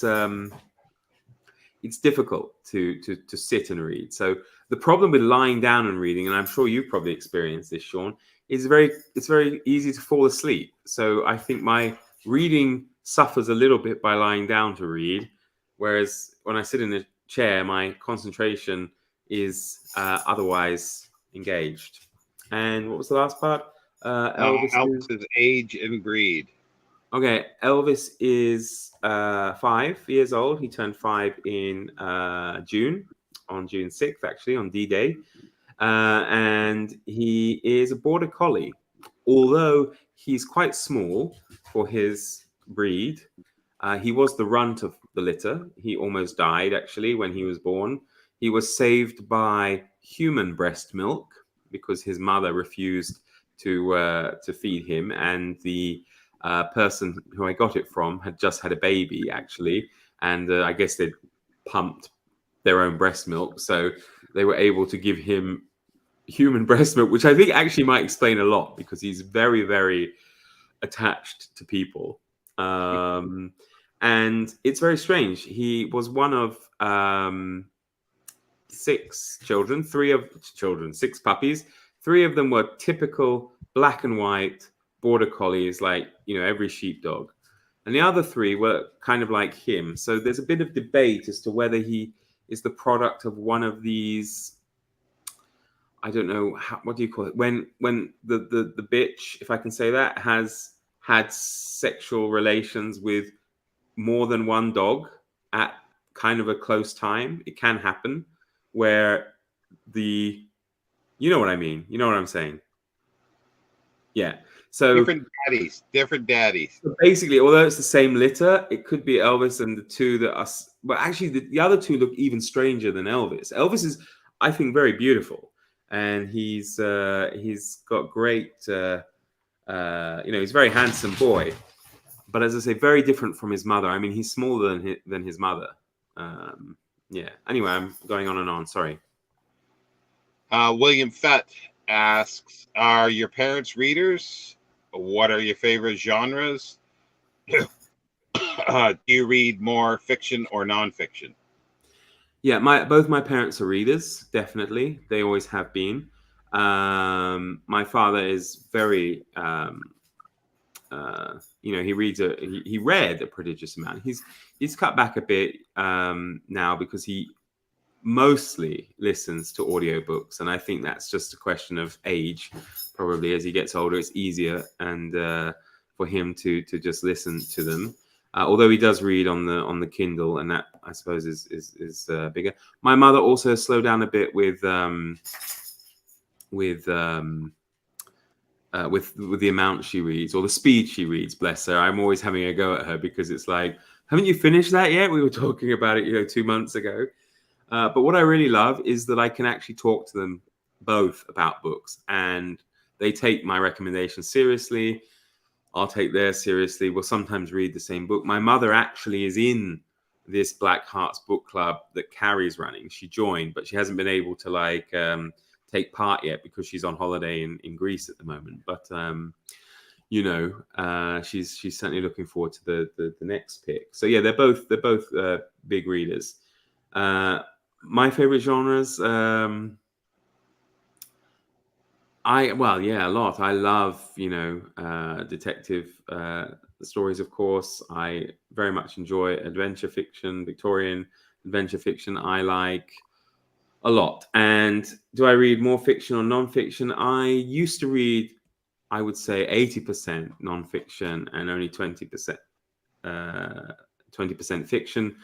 difficult to sit and read. So the problem with lying down and reading, and I'm sure you've probably experienced this, Sean, is it's very easy to fall asleep. So I think my reading suffers a little bit by lying down to read, whereas when I sit in a chair, my concentration is otherwise engaged. And what was the last part? Elvis's age and breed. Okay, Elvis is 5 years old. He turned 5 in June, on June 6th, actually, on D-Day. And he is a border collie. Although he's quite small for his breed, he was the runt of the litter. He almost died, actually, when he was born. He was saved by human breast milk because his mother refused to feed him, and the person who I got it from had just had a baby, actually, and I guess they'd pumped their own breast milk, so they were able to give him human breast milk, which I think actually might explain a lot, because he's very, very attached to people. And it's very strange. He was one of 6 children, 6 puppies. 3 of them were typical black and white border collies, like, every sheepdog. And the other 3 were kind of like him. So there's a bit of debate as to whether he is the product of one of these, I don't know, what do you call it? When the bitch, if I can say that, has had sexual relations with more than one dog at kind of a close time. It can happen where you know what I mean? You know what I'm saying? Yeah. So different daddies. So basically, although it's the same litter, it could be Elvis and the 2 that are. But actually, the other 2 look even stranger than Elvis. Elvis is, I think, very beautiful, and he's got great. He's a very handsome boy, but as I say, very different from his mother. I mean, he's smaller than his mother. Yeah. Anyway, I'm going on and on. Sorry. William Fett asks, are your parents readers? What are your favorite genres? Do you read more fiction or nonfiction? Yeah, both my parents are readers, definitely. They always have been. My father is very, he reads he read a prodigious amount. He's cut back a bit now, because he mostly listens to audiobooks, and I think that's just a question of age. Probably as he gets older, it's easier, and for him to just listen to them. Although he does read on the Kindle, and that I suppose is bigger. My mother also slowed down a bit with with the amount she reads or the speed she reads. Bless her. I'm always having a go at her because it's like, haven't you finished that yet? We were talking about it, 2 months ago. But what I really love is that I can actually talk to them both about books, and they take my recommendations seriously. I'll take theirs seriously. We'll sometimes read the same book. My mother actually is in this Black Hearts book club that Carrie's running. She joined, but she hasn't been able to take part yet because she's on holiday in Greece at the moment. But she's certainly looking forward to the next pick. So yeah, they're both big readers. My favorite genres, a lot. I love detective stories, of course. I very much enjoy adventure fiction, Victorian adventure fiction. I like a lot. And do I read more fiction or non-fiction? I used to read, I would say, 80% non-fiction and only 20% fiction.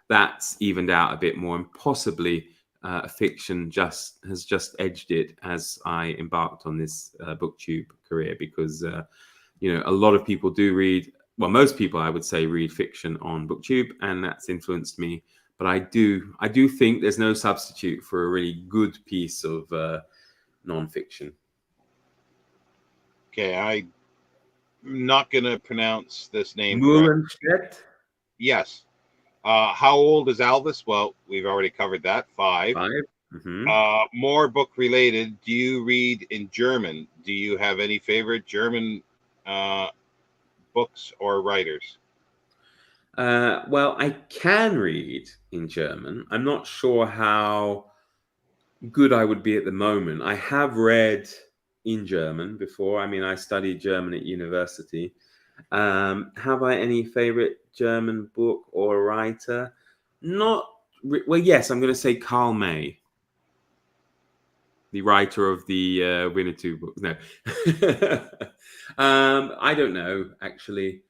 That's evened out a bit more, and possibly fiction has just edged it as I embarked on this booktube career, because a lot of people do read, well, most people I would say read fiction on booktube, and that's influenced me. But I do think there's no substitute for a really good piece of non-fiction. Okay, I'm not going to pronounce this name correct. Yes. How old is Elvis? Well, we've already covered that. 5. Mm-hmm. More book related. Do you read in German? Do you have any favorite German books or writers? Well, I can read in German. I'm not sure how good I would be at the moment. I have read in German before. I mean, I studied German at university. Have I any favorite German book or writer? Well, yes, I'm going to say Karl May, the writer of the Winnetou books. No, I don't know, actually.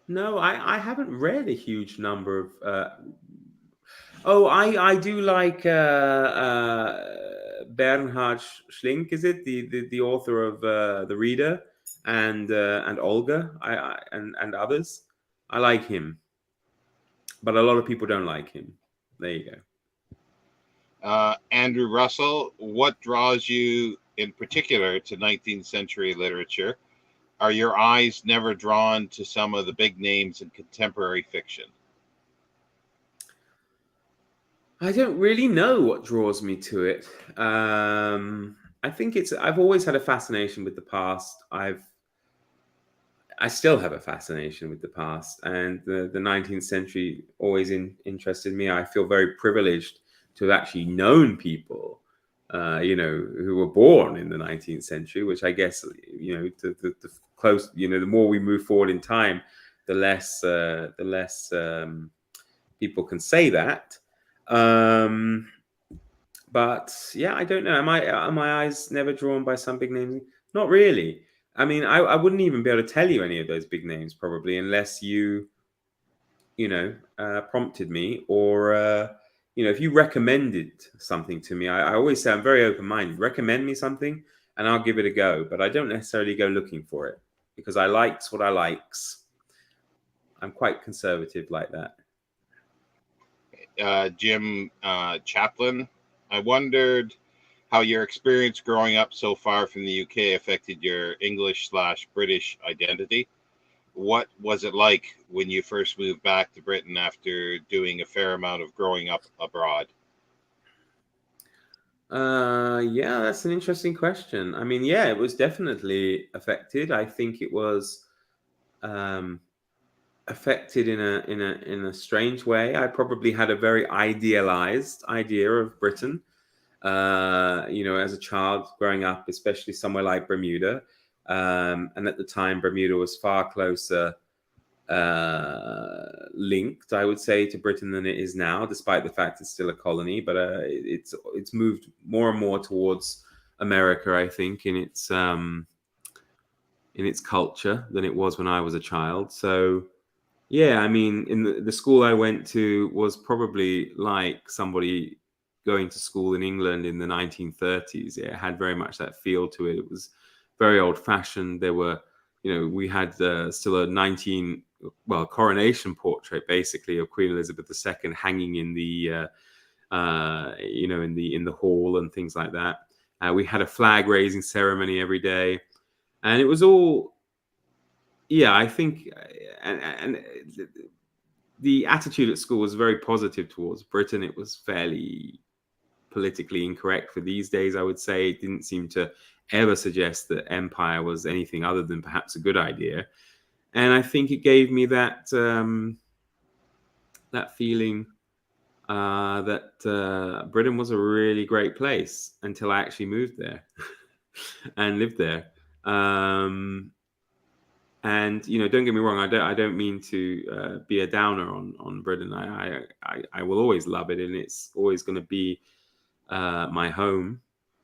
No, I haven't read a huge number of. I do like Bernhard Schlink. Is it the author of The Reader and Olga and others? I like him, but a lot of people don't like him. There you go. Andrew Russell, what draws you in particular to 19th century literature? Are your eyes never drawn to some of the big names in contemporary fiction? I don't really know what draws me to it. I think I've always had a fascination with the past. I still have a fascination with the past, and the 19th century always interested me. I feel very privileged to have actually known people, who were born in the 19th century, which I guess, the close, the more we move forward in time, the less people can say that. But yeah, I don't know. Are my eyes never drawn by some big names? Not really. I mean, I wouldn't even be able to tell you any of those big names probably unless you prompted me, or if you recommended something to me. I always say I'm very open-minded. Recommend me something and I'll give it a go, but I don't necessarily go looking for it because I likes what I likes. I'm quite conservative like that. Jim Chaplin, I wondered how your experience growing up so far from the UK affected your English/British identity. What was it like when you first moved back to Britain after doing a fair amount of growing up abroad? Yeah, that's an interesting question. I mean, yeah, it was definitely affected. I think it was affected in a strange way. I probably had a very idealized idea of Britain. As a child growing up, especially somewhere like Bermuda. And at the time, Bermuda was far closer linked, I would say, to Britain than it is now, despite the fact it's still a colony. But it's moved more and more towards America, I think, in its culture than it was when I was a child. So yeah, I mean, in the school I went to was probably like somebody going to school in England in the 1930s. It had very much that feel to it. It was very old fashioned. There were, we had still a coronation portrait basically of Queen Elizabeth II hanging in the, in the hall and things like that. We had a flag raising ceremony every day, and it was all, yeah, I think, and the attitude at school was very positive towards Britain. It was fairly politically incorrect for these days, I would say. It didn't seem to ever suggest that empire was anything other than perhaps a good idea. And I think it gave me that that feeling that Britain was a really great place until I actually moved there and lived there. And don't get me wrong, I don't mean to be a downer on Britain. I will always love it, and it's always going to be my home,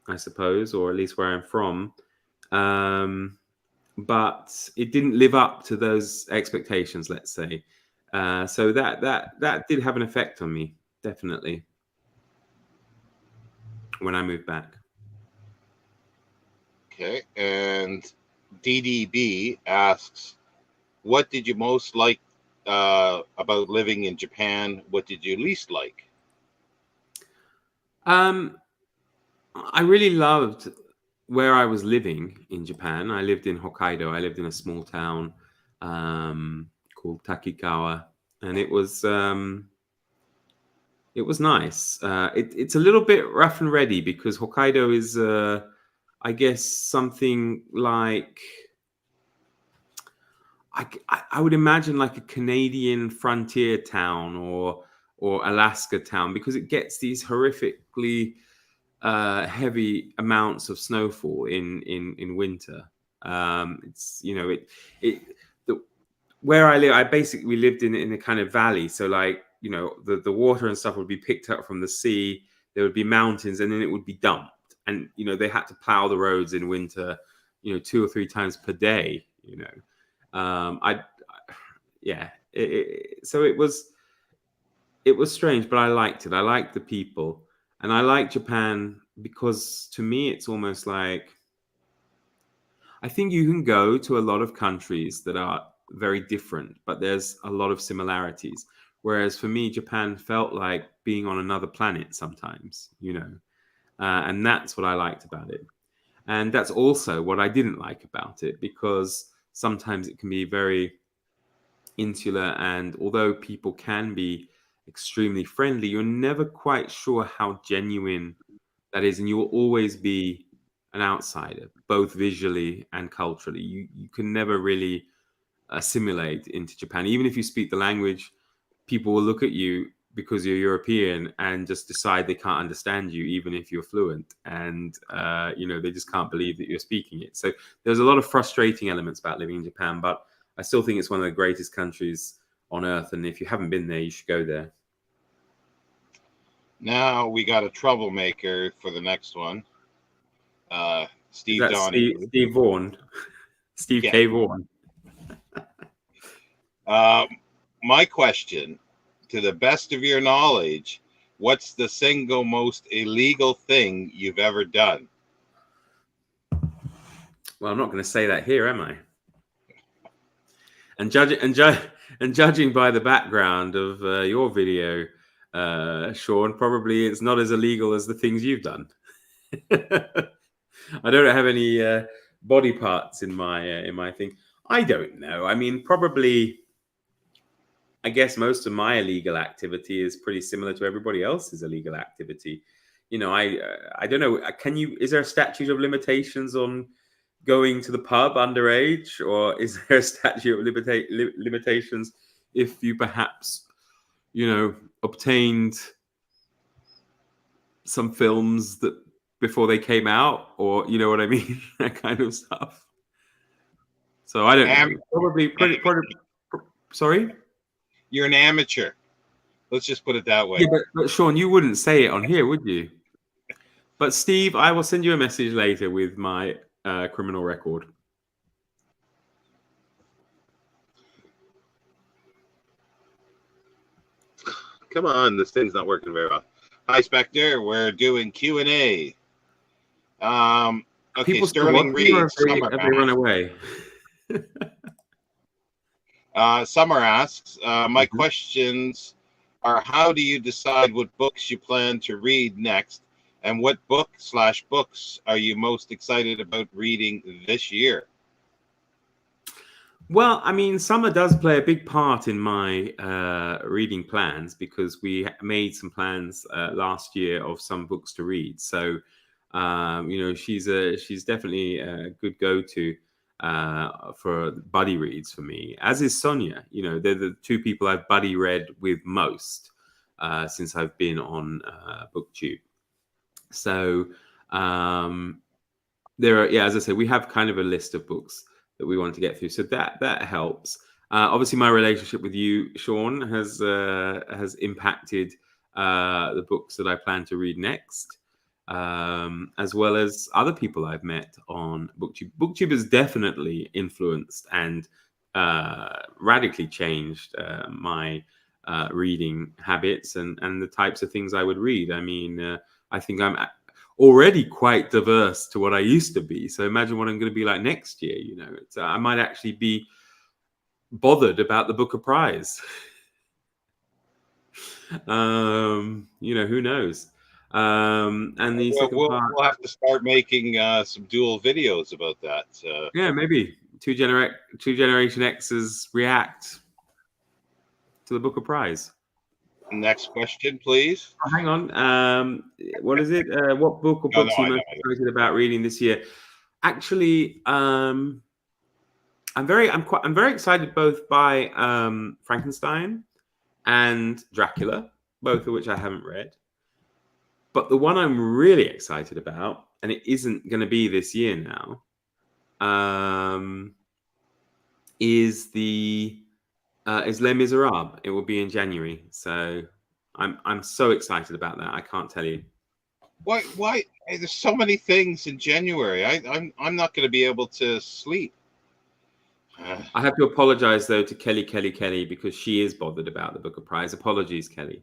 I suppose, or at least where I'm from. But it didn't live up to those expectations, let's say. So that did have an effect on me, definitely, when I moved back. Okay, and DDB asks, what did you most like about living in Japan? What did you least like? I really loved where I was living in Japan. I lived in Hokkaido. I lived in a small town called Takikawa, and it was nice. It's a little bit rough and ready because Hokkaido is, I guess, something like, I would imagine like a Canadian frontier town or Alaska town, because it gets these horrifically heavy amounts of snowfall in winter. It's where I live, I basically lived in a kind of valley. So like, the water and stuff would be picked up from the sea. There would be mountains, and then it would be dumped. And they had to plow the roads in winter, 2 or 3 times per day. So it was strange, but I liked it. I liked the people, and I like Japan because to me it's almost like, I think you can go to a lot of countries that are very different, but there's a lot of similarities. Whereas for me, Japan felt like being on another planet sometimes, and that's what I liked about it. And that's also what I didn't like about it, because sometimes it can be very insular, and although people can be extremely friendly, you're never quite sure how genuine that is, and you will always be an outsider, both visually and culturally. You can never really assimilate into Japan. Even if you speak the language, people will look at you because you're European and just decide they can't understand you, even if you're fluent. And, they just can't believe that you're speaking it. So there's a lot of frustrating elements about living in Japan, but I still think it's one of the greatest countries on earth. And if you haven't been there, you should go there. Now we got a troublemaker for the next one. Steve Donnie. Steve Vaughan. Steve K. Vaughan. My question, to the best of your knowledge, what's the single most illegal thing you've ever done? Well, I'm not going to say that here, am I? And judging by the background of your video, Sean, probably it's not as illegal as the things you've done. I don't have any body parts in my thing. I don't know. I mean, probably, I guess most of my illegal activity is pretty similar to everybody else's illegal activity. I don't know. Is there a statute of limitations on going to the pub underage, or is there a statute of limitations if you perhaps, obtained some films that before they came out, or you know what I mean, that kind of stuff. So I don't know. Probably pretty. Sorry, you're an amateur. Let's just put it that way. Yeah, but Sean, you wouldn't say it on here, would you? But Steve, I will send you a message later with my criminal record. Come on, this thing's not working very well. Hi, Spectre. We're doing Q&A. Okay, People still Sterling watching, or Reed. have they run away? Summer asks, my questions are, how do you decide what books you plan to read next? And what books are you most excited about reading this year? Well, I mean, summer does play a big part in my reading plans, because we made some plans last year of some books to read. So, she's definitely a good go-to for buddy reads for me, as is Sonia. They're the two people I've buddy read with most since I've been on BookTube. So there are, as I say, we have kind of a list of books that we want to get through, so that helps. Obviously, my relationship with you, Sean, has impacted the books that I plan to read next, as well as other people I've met on BookTube. BookTube has definitely influenced and radically changed my reading habits and the types of things I would read. I mean, I think I'm already quite diverse to what I used to be. So imagine what I'm going to be like next year. I might actually be bothered about the Booker Prize. Who knows? And the second part, we'll have to start making some dual videos about that. Yeah, maybe two Generation X's react to the Booker Prize. Next question, please. Oh, hang on. What is it? What book or books are you most excited about reading this year? Actually, I'm very excited both by Frankenstein and Dracula, both of which I haven't read. But the one I'm really excited about, and it isn't going to be this year now, is Les Miserables. It will be in January, so I'm so excited about that. I can't tell you. Why? There's so many things in January. I'm not going to be able to sleep. I have to apologize though to Kelly because she is bothered about the Booker Prize. Apologies, Kelly.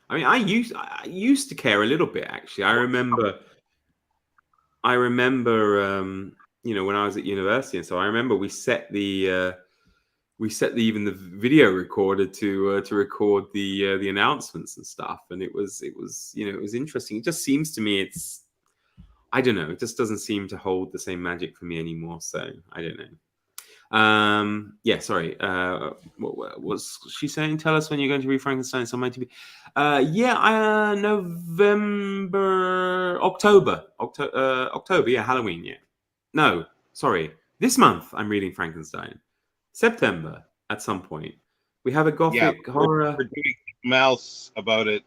I mean, I used to care a little bit, actually. I remember when I was at university, and so I remember we set the video recorder to record the announcements and stuff, and it was interesting. It just seems to me I don't know, it just doesn't seem to hold the same magic for me anymore. So I don't know. Sorry. What was she saying? Tell us when you're going to read Frankenstein. It's on my TV. October. Yeah, Halloween. Yeah. No, sorry. This month I'm reading Frankenstein. September at some point. We have a gothic horror. We're doing something else about it.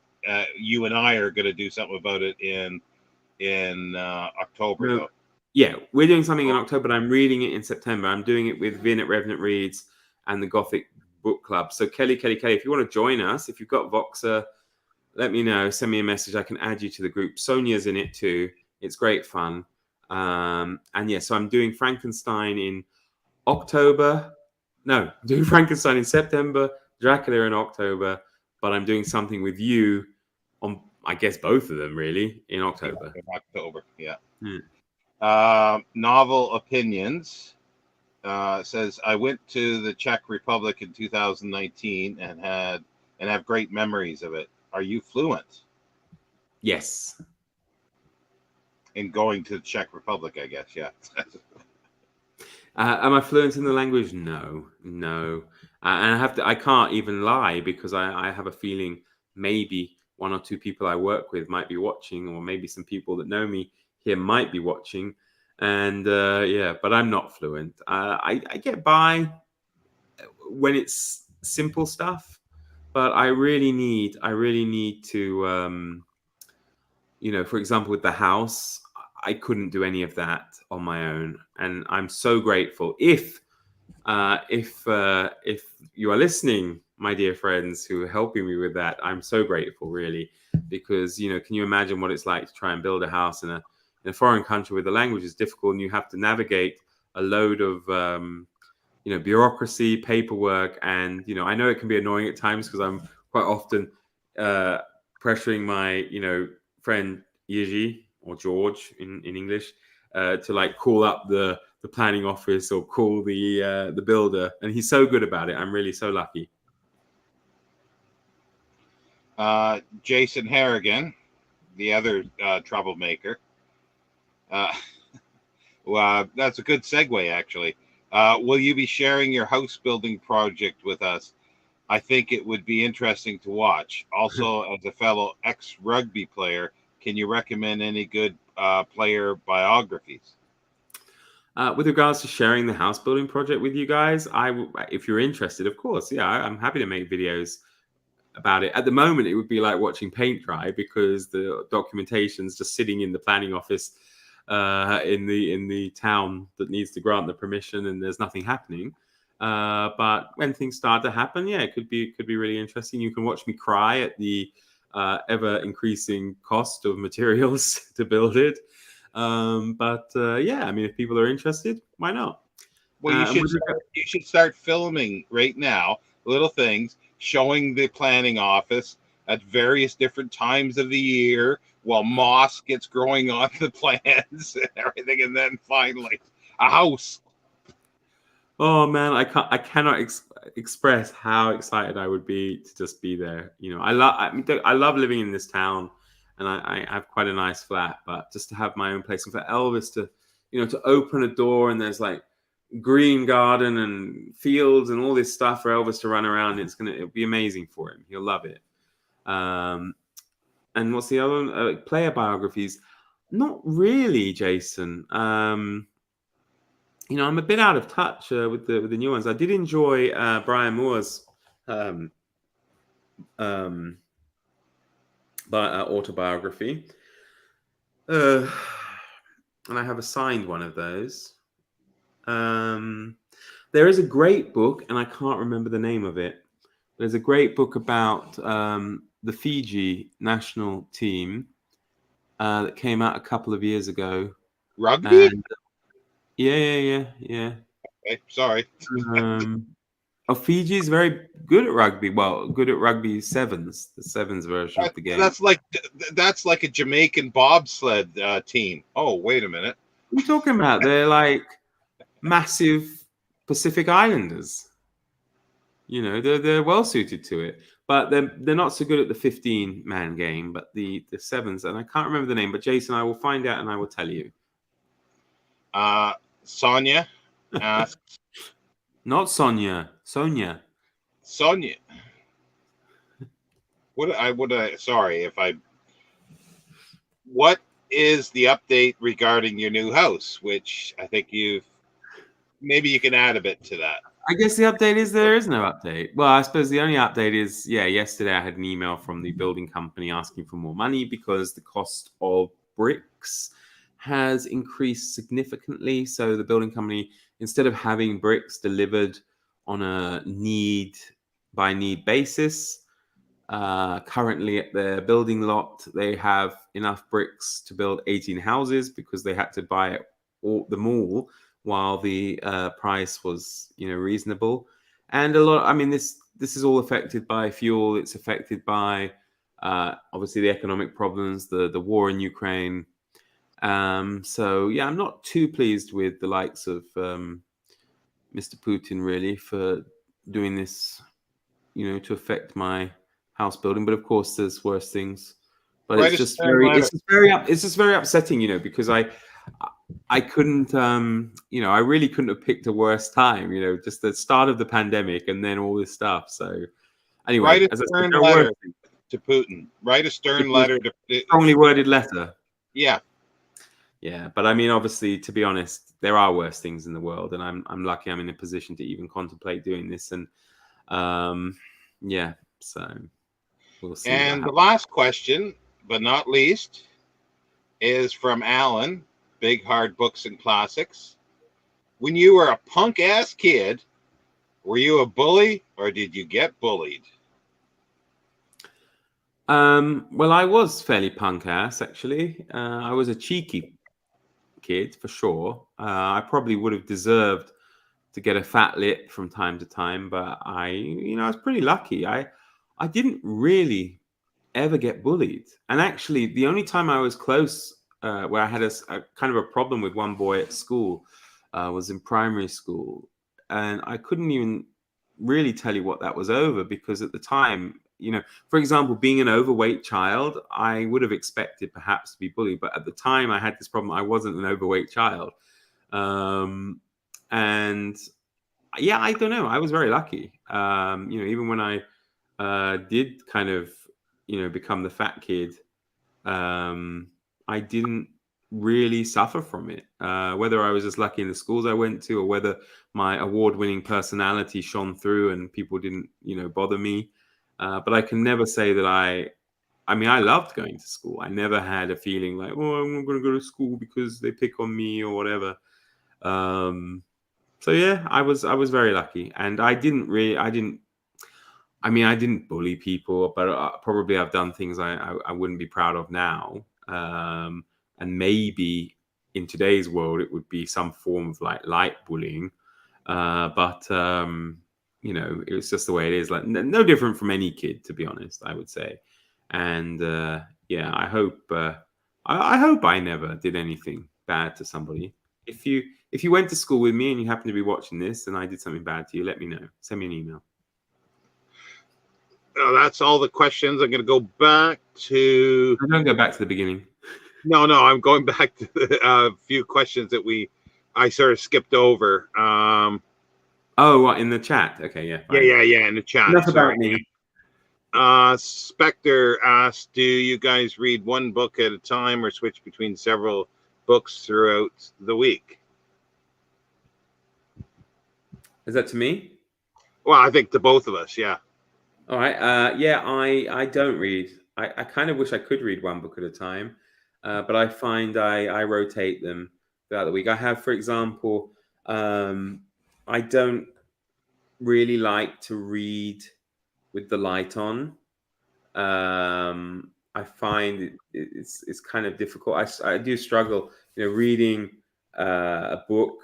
You and I are going to do something about it in October. No. Though. Yeah, we're doing something in October, but I'm reading it in September. I'm doing it with Vin at Revenant Reads and the Gothic Book Club. So Kelly, if you want to join us, if you've got Voxer, let me know. Send me a message. I can add you to the group. Sonia's in it too. It's great fun. So I'm doing Frankenstein in October. No, I'm doing Frankenstein in September, Dracula in October, but I'm doing something with you on, I guess, both of them really in October. Yeah. Novel Opinions says, I went to the Czech Republic in 2019 and have great memories of it. Are you fluent? Yes. In going to the Czech Republic, I guess. Yeah. Am I fluent in the language? No. And I can't even lie, because I have a feeling maybe one or two people I work with might be watching, or maybe some people that know me here might be watching. And but I'm not fluent. I get by when it's simple stuff, but I really need to, for example, with the house, I couldn't do any of that on my own. And I'm so grateful if If you are listening, my dear friends who are helping me with that, I'm so grateful, really, because can you imagine what it's like to try and build a house in a foreign country where the language is difficult and you have to navigate a load of bureaucracy, paperwork, and I know it can be annoying at times because I'm quite often pressuring my friend Yiji, or George in English, to like call up the planning office or call the builder, and he's so good about it. I'm really so lucky. Jason Harrigan, the other troublemaker. Well, that's a good segue, actually. Will you be sharing your house building project with us? I think it would be interesting to watch. Also, as a fellow ex-rugby player, can you recommend any good player biographies? With regards to sharing the house building project with you guys, if you're interested, of course, yeah, I'm happy to make videos about it. At the moment, it would be like watching paint dry because the documentation's just sitting in the planning office in the town that needs to grant the permission, and there's nothing happening. But when things start to happen, yeah, it could be really interesting. You can watch me cry at the ever increasing cost of materials to build it. Yeah, I mean, if people are interested, why not? Well, you should start filming right now, little things showing the planning office at various different times of the year while moss gets growing on the plans and everything, and then finally a house. Oh man, I cannot express how excited I would be to just be there. I love living in this town, and I have quite a nice flat. But just to have my own place, and for Elvis to open a door and there's like green garden and fields and all this stuff for Elvis to run around, it'll be amazing for him. He'll love it. And what's the other one? Player biographies? Not really, Jason. I'm a bit out of touch with the new ones. I did enjoy Brian Moore's autobiography, and I have a signed one of those. There is a great book, and I can't remember the name of it. There's a great book about the Fiji national team that came out a couple of years ago. Rugby? And, yeah. Okay, sorry. Fiji is very good at rugby. Well, good at rugby sevens, the sevens version of the game. That's like a Jamaican bobsled team. Oh, wait a minute. What are you talking about? They're like massive Pacific Islanders. They're well suited to it, but they're not so good at the 15-man game. But the sevens, and I can't remember the name. But Jason, I will find out and I will tell you. Sonia asks. Not Sonia. Sonia. Sonia. Sorry if I. What is the update regarding your new house? Which I think maybe you can add a bit to that. I guess the update is there is no update. Well, I suppose the only update is, yesterday I had an email from the building company asking for more money because the cost of bricks has increased significantly. So the building company, instead of having bricks delivered on a need by need basis, currently at their building lot, they have enough bricks to build 18 houses because they had to buy them all while the price was reasonable. And this is all affected by fuel. It's affected by obviously the economic problems, the war in Ukraine. So yeah, I'm not too pleased with the likes of Mr. Putin really for doing this, to affect my house building. But of course, there's worse things. But it's just very upsetting, because I couldn't, I really couldn't have picked a worse time, just the start of the pandemic and then all this stuff. So anyway, write a stern letter to Putin. Write a stern letter to strongly worded letter. Yeah. Yeah, but I mean, obviously, to be honest, there are worse things in the world, and I'm lucky I'm in a position to even contemplate doing this. And so we'll see. And the last question, but not least, is from Alan, Big Hard Books and Classics. when you were a punk ass kid, were you a bully or did you get bullied? Well, I was fairly punk ass actually. I was a cheeky kid for sure. I probably would have deserved to get a fat lip from time to time, but I was pretty lucky. I didn't really ever get bullied, and actually, the only time I was close, where I had a kind of a problem with one boy at school, was in primary school, and I couldn't even really tell you what that was over because at the time, for example, being an overweight child, I would have expected perhaps to be bullied, but at the time I had this problem. I wasn't an overweight child. And yeah, I don't know. I was very lucky. Even when I did kind of, become the fat kid, I didn't really suffer from it. Whether I was just lucky in the schools I went to, or whether my award-winning personality shone through and people didn't, bother me. But I can never say that I mean, I loved going to school. I never had a feeling like, oh, I'm not going to go to school because they pick on me or whatever. So yeah, I was very lucky, and I didn't. I mean, I didn't bully people, but probably I've done things I wouldn't be proud of now. And maybe in today's world, it would be some form of like light bullying. But it was just the way it is. Like no different from any kid, to be honest, I would say. And yeah, I hope I never did anything bad to somebody. If you went to school with me and you happen to be watching this and I did something bad to you, let me know. Send me an email. That's all the questions. I'm going to go back to. Don't go back to the beginning. No, I'm going back to a few questions that I sort of skipped over. Oh, what, in the chat? Okay, yeah. Fine. Yeah, in the chat. Enough about me. Spectre asked, do you guys read one book at a time or switch between several books throughout the week? Is that to me? Well, I think to both of us, yeah. All right. Yeah, I don't read. I kind of wish I could read one book at a time, but I find I rotate them throughout the week. I have, for example, I don't really like to read with the light on. I find it's kind of difficult. I do struggle, reading a book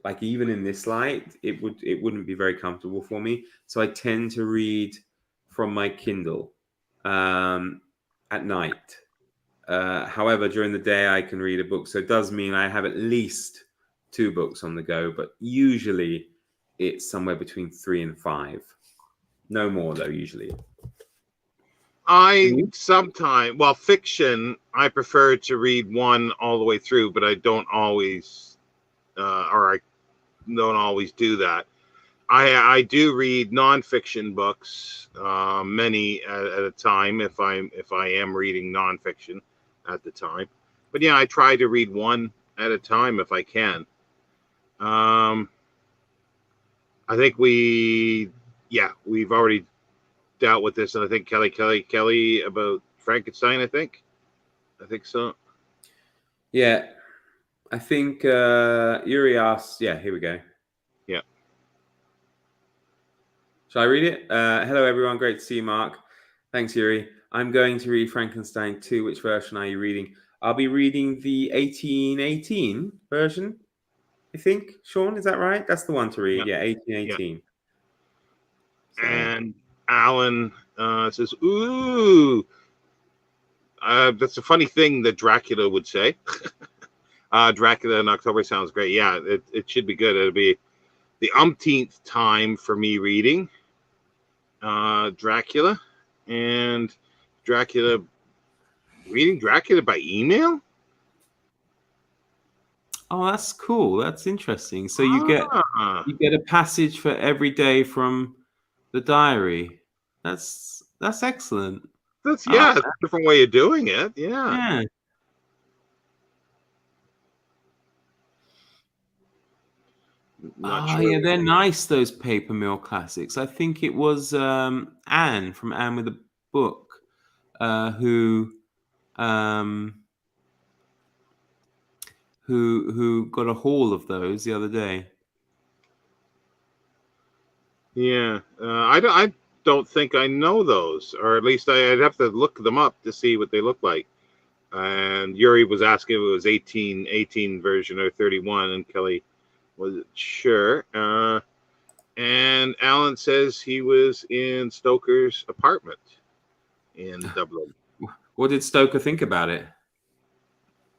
like even in this light. It wouldn't be very comfortable for me. So I tend to read from my Kindle at night. However, during the day I can read a book, so it does mean I have at least 2 books on the go. But usually it's somewhere between 3 and 5. No more though. Usually. Sometimes, well, fiction, I prefer to read one all the way through, but I don't always, or I don't always do that. I do read nonfiction books, many at a time if I am reading nonfiction at the time. But yeah, I try to read one at a time if I can. I think we've already dealt with this, and I think Kelly about Frankenstein. I think so. Yeah, I think Yuri asked. Yeah, here we go. Yeah. Shall I read it? Hello, everyone. Great to see you, Mark. Thanks, Yuri. I'm going to read Frankenstein 2. Which version are you reading? I'll be reading the 1818 version, I think. Sean, is that right? That's the one to read. Yeah, 1818. Yeah. So. And Alan says, ooh. That's a funny thing that Dracula would say. Dracula in October sounds great. Yeah, it should be good. It'll be the umpteenth time for me reading Dracula, and reading Dracula by email. Oh, that's cool. That's interesting. So you get a passage for every day from the diary. That's excellent. That's a different way of doing it. Yeah. Yeah, they're nice, those paper mill classics. I think it was Anne from Anne with a Book who who got a haul of those the other day. Yeah, I don't think I know those, or at least I'd have to look them up to see what they look like. And Yuri was asking if it was 18 version or 31, and Kelly wasn't sure. And Alan says he was in Stoker's apartment in Dublin. What did Stoker think about it?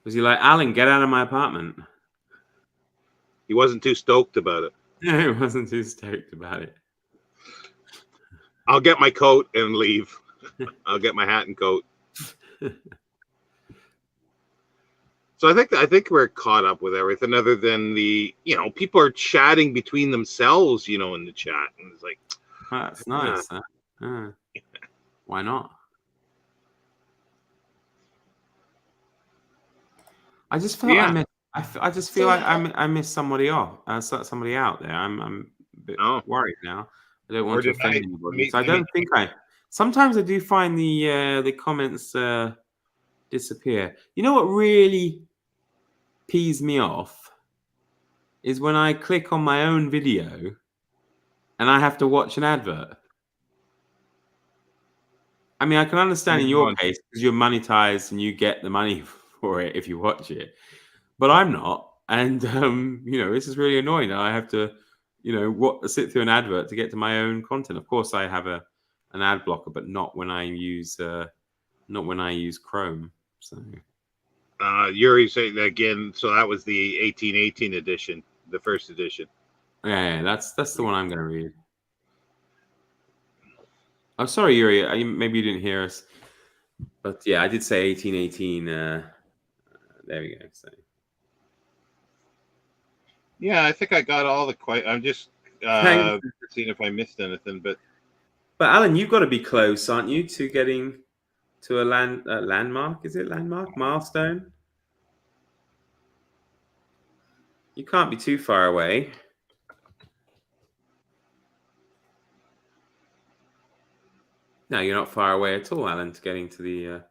Was he like, Alan, get out of my apartment? He wasn't too stoked about it. No, he wasn't too stoked about it. I'll get my coat and leave. I'll get my hat and coat. So I think we're caught up with everything, other than people are chatting between themselves, in the chat, and it's like, That's nice. Why not? I just felt I just feel like I missed somebody off. Somebody out there. I'm a bit worried now. I don't want to offend anybody. So I don't think sometimes I do find the comments disappear. You know what really pees me off is when I click on my own video and I have to watch an advert. I mean, I can understand in your case because you're monetized and you get the money for it if you watch it, but I'm not. And, this is really annoying. I have to, sit through an advert to get to my own content. Of course, I have an ad blocker, but not when I use Chrome. So. Yuri saying again. So that was the 1818 edition, the first edition. Yeah, that's the one I'm going to read. Oh, sorry, Yuri. Maybe you didn't hear us, but yeah, I did say 1818. There we go. So. Yeah, I think I got all the I'm just seeing if I missed anything, but Alan, you've got to be close, aren't you, to getting to a landmark? Is it landmark milestone? You can't be too far away. No, you're not far away at all, Alan, to getting to the.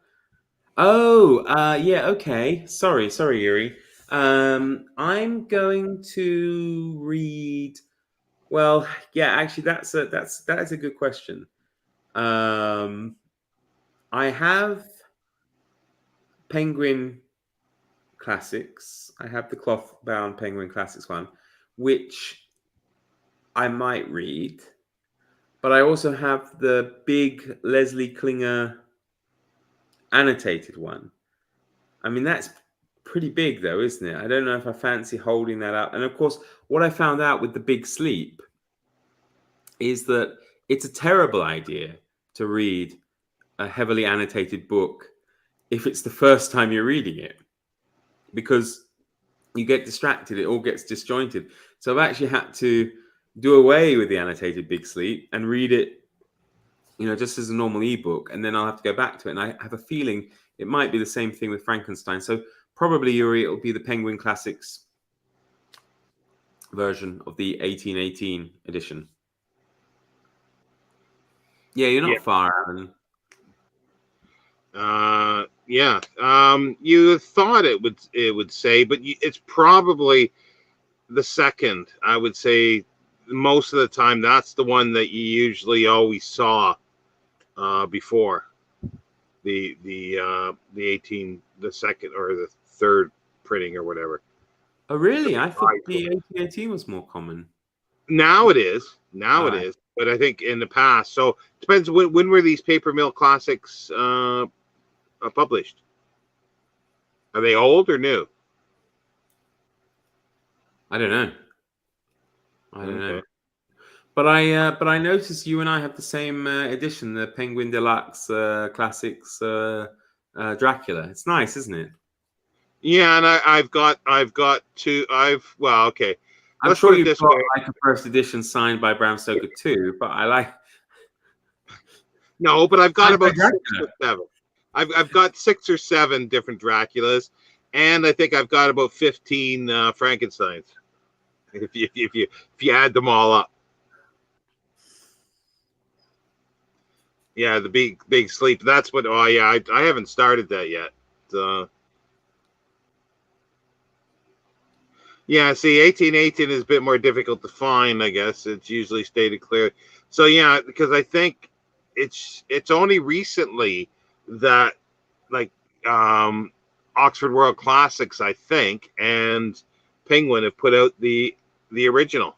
Yeah. Okay. Sorry, Yuri. I'm going to read. Well, yeah. Actually, that is a good question. I have Penguin Classics. I have the cloth-bound Penguin Classics one, which I might read. But I also have the big Leslie Klinger annotated one. I mean, that's pretty big, though, isn't it? I don't know if I fancy holding that up. And of course, what I found out with The Big Sleep is that it's a terrible idea to read a heavily annotated book if it's the first time you're reading it, because you get distracted. It all gets disjointed. So I've actually had to do away with the annotated Big Sleep and read it, just as a normal ebook, and then I'll have to go back to it. And I have a feeling it might be the same thing with Frankenstein. So probably, Yuri, it'll be the Penguin Classics version of the 1818 edition. Yeah, you're not far, Aaron. Yeah. You thought it would say, but it's probably the second. I would say most of the time that's the one that you usually always saw before the 18, the second or the third printing or whatever. Oh, really? I thought the 1818 was more common. Now it is. It is. But I think in the past, so it depends when were these Paper Mill Classics published? Are they old or new? I don't know. I don't know. But I noticed you and I have the same edition, the Penguin Deluxe Classics Dracula. It's nice, isn't it? Yeah, and I've got two. Okay. I'm sure you've got like a first edition signed by Bram Stoker too, but I like. No, but I've got about 6 or 7. I've got 6 or 7 different Draculas, and I think I've got about 15 Frankensteins. If you add them all up. Yeah, the big sleep. That's what. Oh yeah, I haven't started that yet. Yeah, see, 1818 is a bit more difficult to find, I guess. It's usually stated clearly. So yeah, because I think it's only recently that like um Oxford World Classics, I think, and Penguin have put out the original.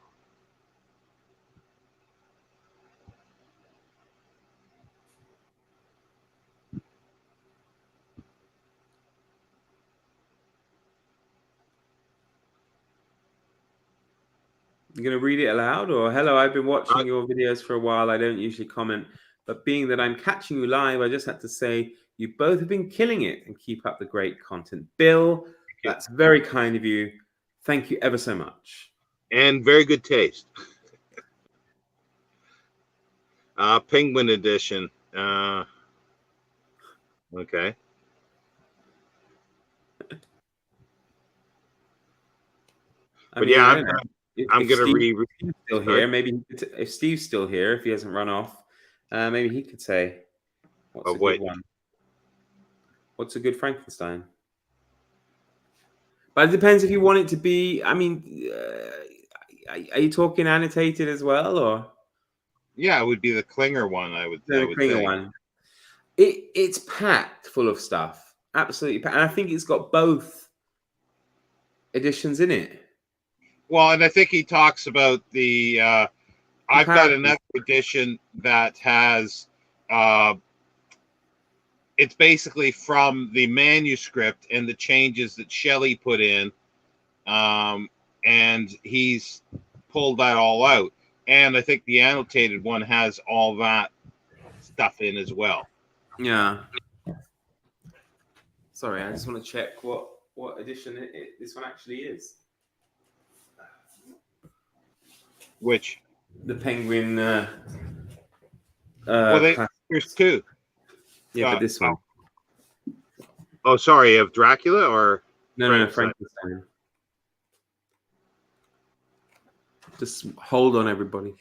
You going to read it aloud, or hello? I've been watching your videos for a while. I don't usually comment, but being that I'm catching you live, I just had to say you both have been killing it and keep up the great content. Bill, that's very kind of you. Thank you ever so much. And very good taste. Penguin edition. Okay. I But mean, yeah, I don't know. I'm gonna read. Steve's still here, maybe if Steve's still here, if he hasn't run off, maybe he could say what's a good one. What's a good Frankenstein? But it depends if you want it to be. I mean, are you talking annotated as well, or? Yeah, it would be the Klinger one. I would Klinger one. It's packed full of stuff, absolutely packed, and I think it's got both editions in it. Well, and I think he talks about the. I've got another edition that has. It's basically from the manuscript and the changes that Shelley put in, and he's pulled that all out. And I think the annotated one has all that stuff in as well. Yeah. Sorry, I just want to check what edition this one actually is. Which? The Penguin. Well, there's two. Yeah, but this one. Oh, sorry, of Dracula or no, Frankenstein. Just hold on, everybody.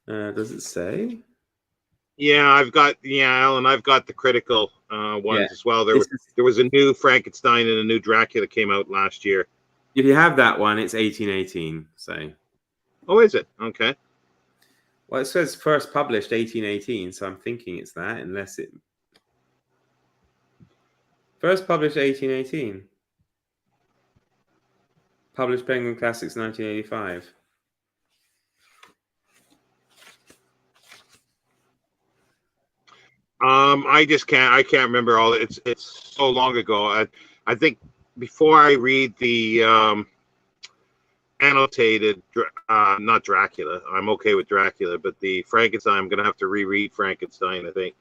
Does it say? Yeah, Alan, I've got the critical ones as well. There was a new Frankenstein and a new Dracula came out last year. If you have that one, it's 1818. So. Oh, is it? Okay. Well, it says first published 1818, so I'm thinking it's that, unless it first published 1818. Published Penguin Classics 1985. I can't remember all. It's so long ago. I think before I read the annotated, not Dracula. I'm okay with Dracula, but the Frankenstein, I'm gonna have to reread Frankenstein. I think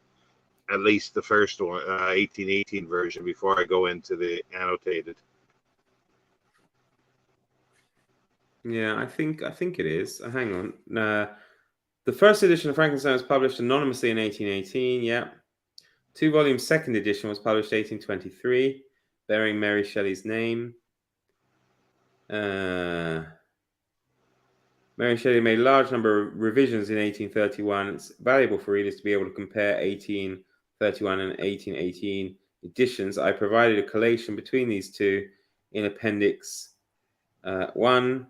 at least the first one, 1818 version, before I go into the annotated. Yeah, I think it is. Hang on. The first edition of Frankenstein was published anonymously in 1818. Yeah. 2-volume second edition was published 1823, bearing Mary Shelley's name. Mary Shelley made a large number of revisions in 1831. It's valuable for readers to be able to compare 1831 and 1818 editions. I provided a collation between these two in Appendix 1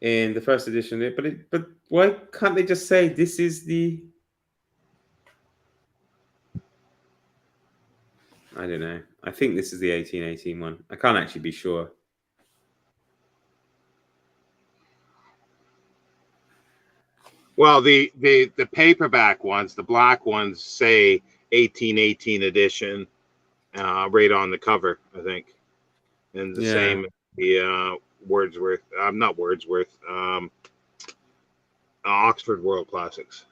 in the first edition. But why can't they just say this is the? I don't know. I think this is the 1818 one. I can't actually be sure. Well, the paperback ones, the black ones, say 1818 edition, right on the cover, I think, and the same the Wordsworth. Not Wordsworth. Oxford World Classics.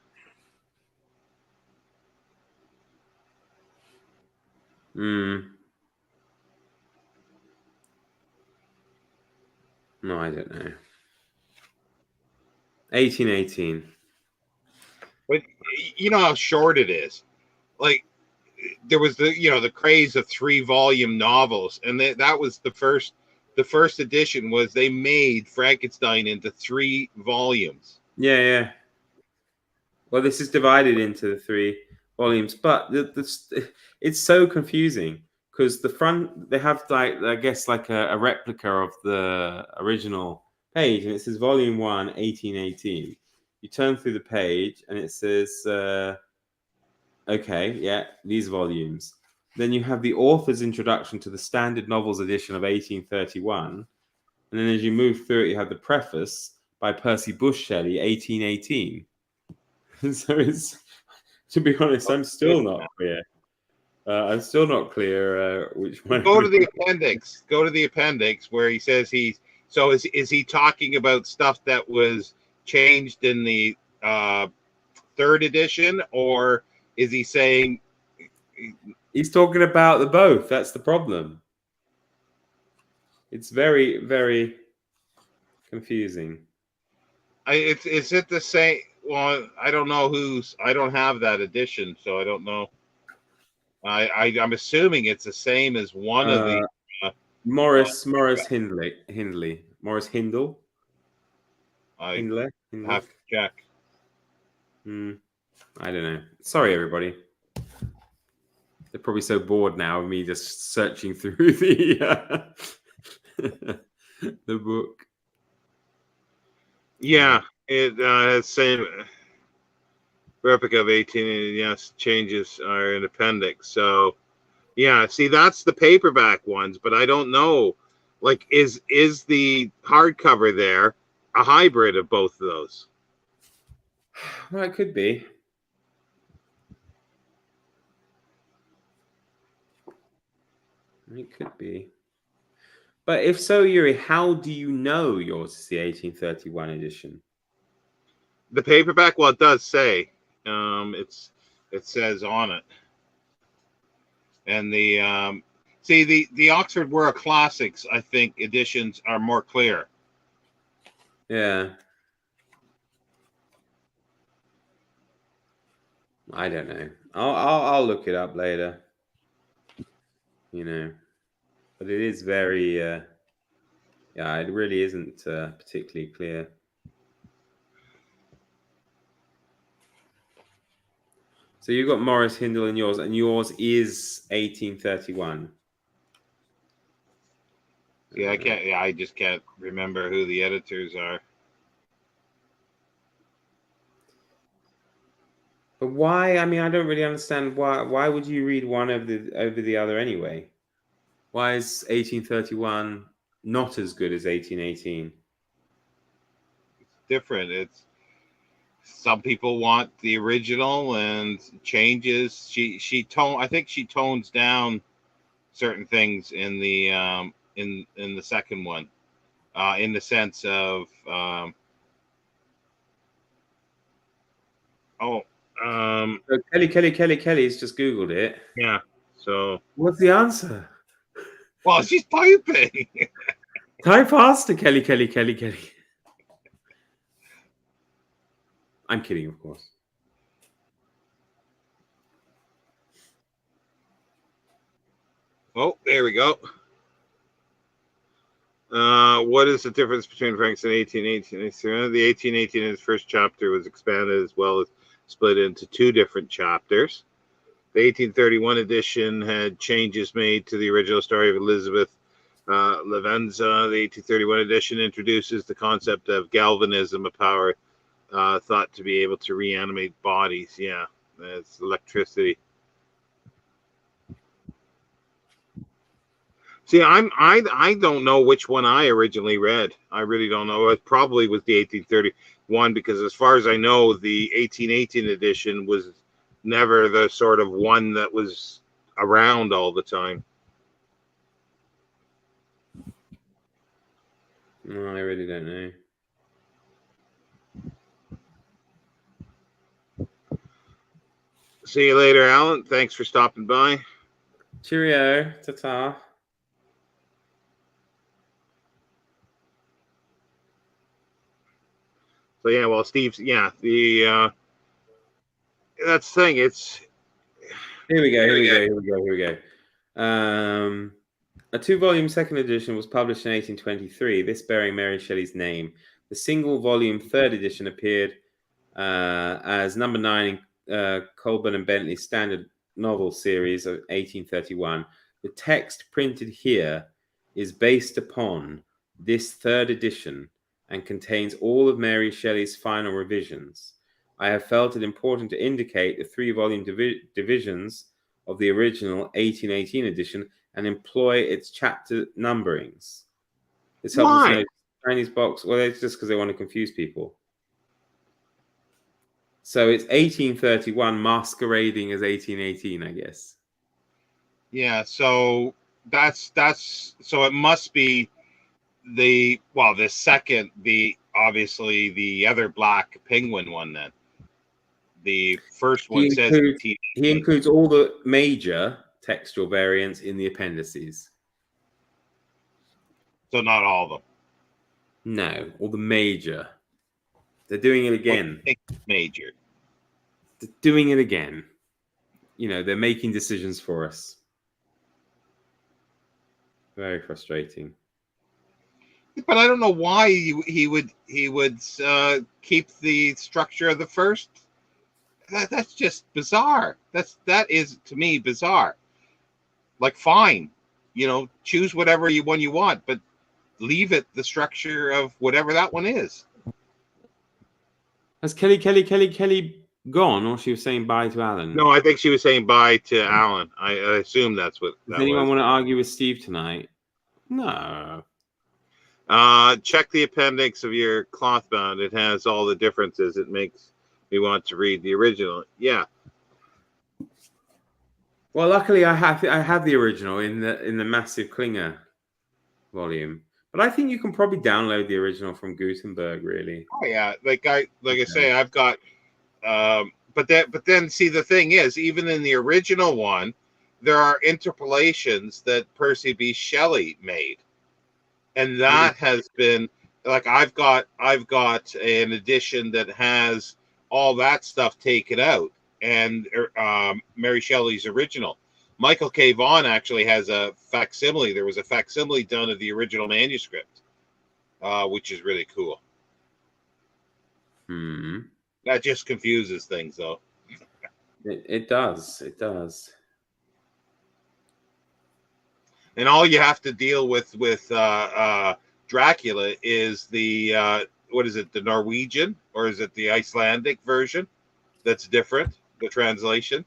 No, I don't know. 1818. But you know how short it is. Like there was the craze of 3-volume novels, and that was the first edition was they made Frankenstein into 3 volumes. Yeah. Well, this is divided into the 3 volumes, but it's so confusing because the front they have like I guess like a replica of the original page, and it says Volume 1, 1818. You turn through the page, and it says, okay, yeah, these volumes. Then you have the author's introduction to the Standard Novels edition of 1831, and then as you move through it, you have the preface by Percy Bush Shelley, 1818. So it's, to be honest, I'm still not clear. I'm still not clear which one. Go to the appendix. Go to the appendix where he says he's. So is he talking about stuff that was changed in the third edition, or is he saying he's talking about the both? That's the problem. It's very, very confusing. Is it the same? Well, I don't know I don't have that edition, so I don't know. I'm assuming it's the same as one of the Morris Hindley. Morris Hindle. I have to check. I don't know. Sorry, everybody. They're probably so bored now of me just searching through the the book. Yeah, it has same replica of 18. Yes, changes are in appendix. So, yeah, see, that's the paperback ones, but I don't know. Like, is the hardcover there a hybrid of both of those? Well, it could be. It could be. But if so, Yuri, how do you know yours is the 1831 edition? The paperback, well, it does say. It says on it. And the the Oxford World Classics, I think, editions are more clear. Yeah. I don't know. I'll look it up later. You know, but it is very yeah, it really isn't particularly clear. So you've got Morris Hindle in yours, and yours is 1831. Yeah, I can't. Yeah, I just can't remember who the editors are. But why? I mean, I don't really understand why. Why would you read one over the other anyway? Why is 1831 not as good as 1818? It's different. It's some people want the original and changes. I think she tones down certain things in the in the second one, in the sense of So Kelly's just Googled it. Yeah. So what's the answer? Well, she's typing. Type faster, Kelly. I'm kidding, of course. Oh, there we go. What is the difference between Franks and 1818? The 1818 in its first chapter was expanded as well as split into two different chapters. The 1831 edition had changes made to the original story of Elizabeth Lavenza. The 1831 edition introduces the concept of galvanism, a power thought to be able to reanimate bodies. Yeah, that's electricity. See, I don't know which one I originally read. I really don't know. It probably was the 1831 because, as far as I know, the 1818 edition was never the sort of one that was around all the time. No, I really don't know. See you later, Alan. Thanks for stopping by. Cheerio. Ta-ta. So yeah, well, Steve's the that's the thing. It's here we go. A 2-volume second edition was published in 1823. This bearing Mary Shelley's name. The single-volume third edition appeared as number 9 in Colburn and Bentley's standard novel series of 1831. The text printed here is based upon this third edition and contains all of Mary Shelley's final revisions. I have felt it important to indicate the 3-volume divisions of the original 1818 edition and employ its chapter numberings. This helps us know Chinese box. Well, it's just because they want to confuse people. So it's 1831 masquerading as 1818, I guess. Yeah, so that's so it must be the second, obviously the other black penguin one then. The first one he includes all the major textual variants in the appendices. So not all of them. No, all the major. They're doing it again. Major. They're doing it again. You know, they're making decisions for us. Very frustrating. But I don't know why he would keep the structure of the first. That's just bizarre. That is to me bizarre. Like, fine, you know, choose whatever one you want, but leave it the structure of whatever that one is. Has Kelly gone, or she was saying bye to Alan? No, I think she was saying bye to Alan. I assume that's what. Does anyone want to argue with Steve tonight? No. Check the appendix of your clothbound. It has all the differences. It makes me want to read the original. Yeah. Well, luckily I have the original in the massive Klinger volume, but I think you can probably download the original from Gutenberg. Really? Oh yeah, I say, I've got. But then see, the thing is, even in the original one, there are interpolations that Percy B. Shelley made, and that has been like I've got an edition that has all that stuff taken out, and Mary Shelley's original. Michael K. Vaughan actually has a facsimile. There was a facsimile done of the original manuscript, which is really cool. That just confuses things, though. It does. It does. And all you have to deal with Dracula is the what is it? The Norwegian, or is it the Icelandic version? That's different. The translation,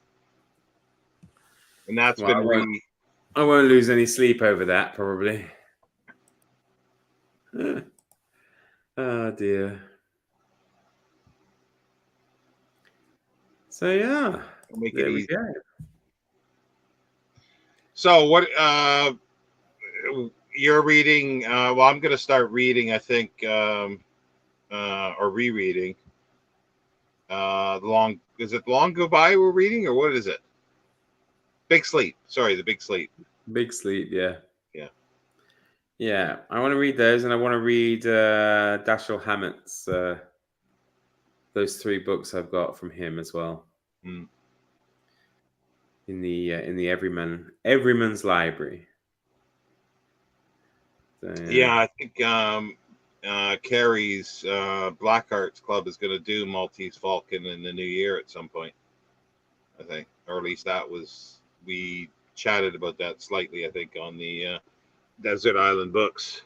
and that's been I won't lose any sleep over that, probably. Oh dear. So yeah, there we go. So what you're reading? Well, I'm going to start reading, I think, or rereading. Is it Long Goodbye we're reading, or what is it? Big Sleep. Sorry, the Big Sleep. Big Sleep. Yeah. Yeah. Yeah. I want to read those, and I want to read Dashiell Hammett's. Those 3 books I've got from him as well. In the Everyman's Library. So, yeah, I think Carrie's Black Arts Club is going to do Maltese Falcon in the new year at some point, I think, or at least we chatted about that slightly, I think, on the Desert Island Books.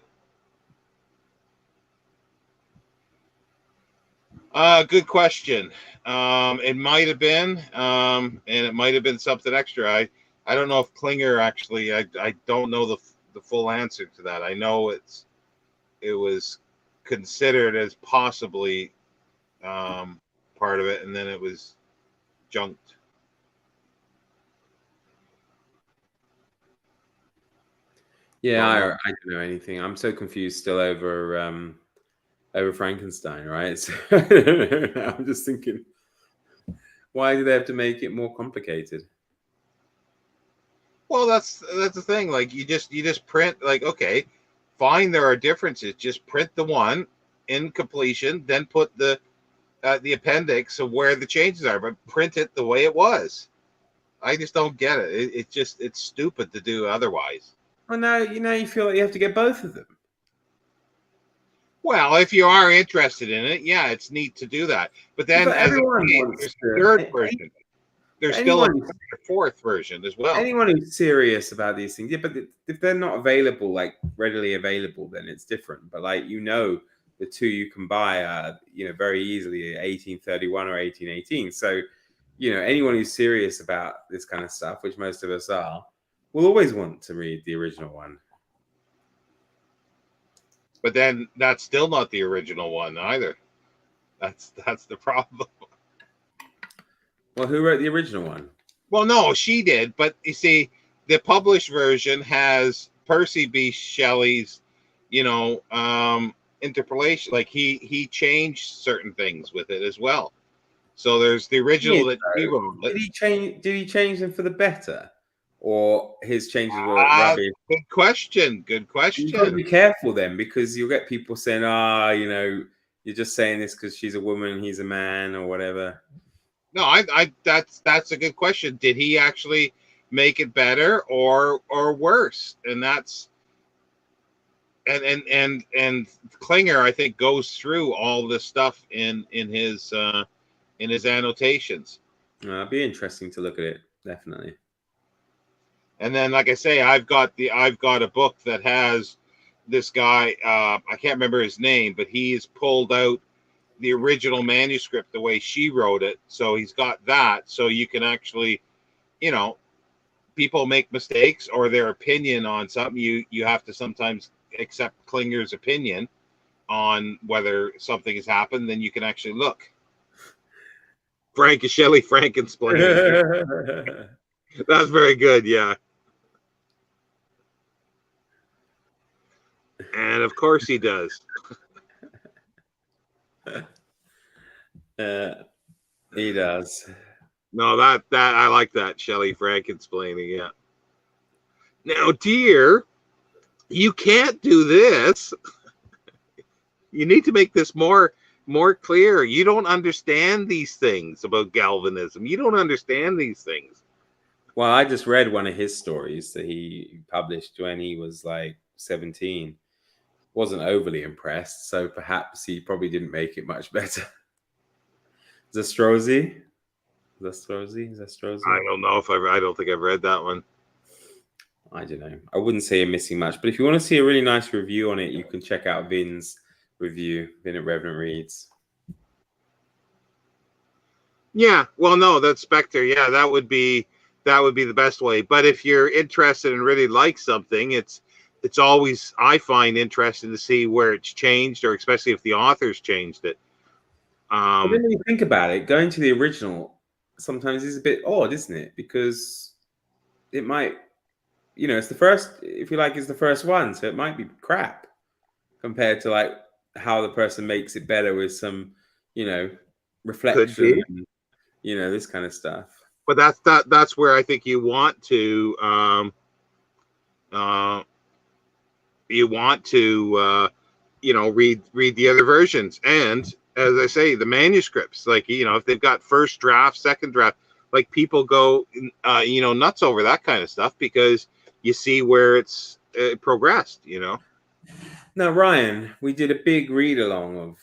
Good question. It might have been, and it might have been something extra. I don't know if Klinger actually. I don't know the full answer to that. I know it was considered as possibly part of it, and then it was junked. Yeah, I don't know anything. I'm so confused still over Frankenstein, right? So, I'm just thinking, why do they have to make it more complicated? Well, that's the thing. Like, you just print, like, okay, fine, there are differences. Just print the one in completion, then put the appendix of where the changes are, but print it the way it was. I just don't get it. It's stupid to do otherwise. Well, now you feel like you have to get both of them. Well, if you are interested in it, yeah, it's neat to do that. But then, as everyone wants there's a third version. there's still a Anyone, fourth version as well. anyone who's serious about these things, yeah, but if they're not available, like readily available, then it's different. But like the two you can buy are very easily 1831 or 1818. So anyone who's serious about this kind of stuff, which most of us are, will always want to read the original one. But then that's still not the original one either. That's the problem. Well, who wrote the original one? Well, no, she did, but you see, the published version has Percy B. Shelley's, interpolation. Like he changed certain things with it as well. So there's the original that he wrote. Did he change them for the better, or his changes were Ah, rubbish? good question. Good You've got to question. be careful then, because you'll get people saying, you're just saying this because she's a woman, he's a man, or whatever. No, I that's a good question. Did he actually make it better or worse? And that's and Klinger, I think, goes through all this stuff in his annotations. It'd be interesting to look at it, definitely. And then, like I say, I've got a book that has this guy. I can't remember his name, but he's pulled out the original manuscript the way she wrote it. So he's got that. So you can actually, people make mistakes or their opinion on something. You have to sometimes accept Klinger's opinion on whether something has happened. Then you can actually look. Frank Shelley Frankenstein. That's very good. Yeah. And of course he does. He does. No, that I like that, Shelley Frankenplaining. Yeah. Now, dear, you can't do this. You need to make this more clear. You don't understand these things about galvanism. You don't understand these things. Well, I just read one of his stories that he published when he was like 17. Wasn't overly impressed, so perhaps he probably didn't make it much better. Zastrozzi? I don't know if I don't think I've read that one. I don't know. I wouldn't say you're missing much, but if you want to see a really nice review on it, you can check out Vin's review, Vin at Revenant Reads. Yeah, well, no, that's Spectre. Yeah, that would be the best way. But if you're interested and really like something, it's always, I find, interesting to see where it's changed, or especially if the author's changed it. But then when you think about it, going to the original sometimes is a bit odd, isn't it? Because it might, it's the first, if you like, it's the first one, so it might be crap compared to like how the person makes it better with some, reflection, and, this kind of stuff. But that's where I think you want to read the other versions, and as I say, the manuscripts, like, if they've got first draft, second draft, like, people go nuts over that kind of stuff because you see where it's progressed. Now, Ryan, we did a big read along of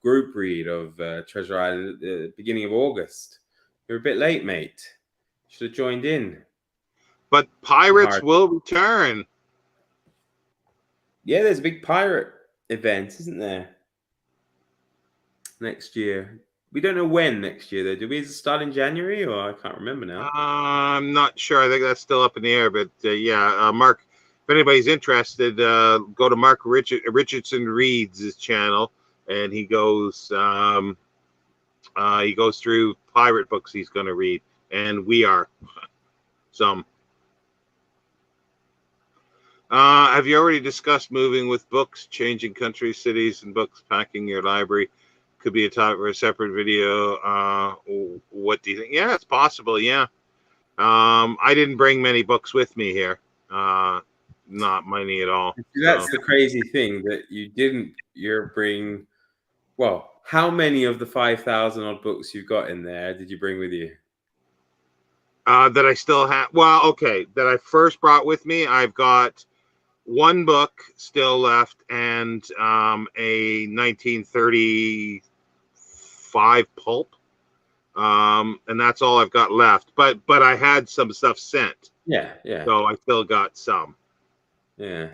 group read of Treasure Island at the beginning of August. You're a bit late, mate. Should have joined in. But pirates will return. Yeah, there's a big pirate event, isn't there? Next year. We don't know when next year, though. Do we start in January, or I can't remember now? I'm not sure. I think that's still up in the air. But Mark, if anybody's interested, go to Mark Richardson Reads his channel, and he goes through pirate books he's going to read, and we are some. Have you already discussed moving with books, changing countries, cities, and books, packing your library? Could be a topic for a separate video. What do you think? Yeah, it's possible. Yeah. I didn't bring many books with me here. Not many at all. That's the crazy thing, that you're bring. Well, how many of the 5,000 odd books you've got in there did you bring with you? That I still have. Well, okay. That I first brought with me. I've got one book still left, and a 1935 pulp. and that's all I've got left. But I had some stuff sent, Yeah, yeah, so I still got some. yeah.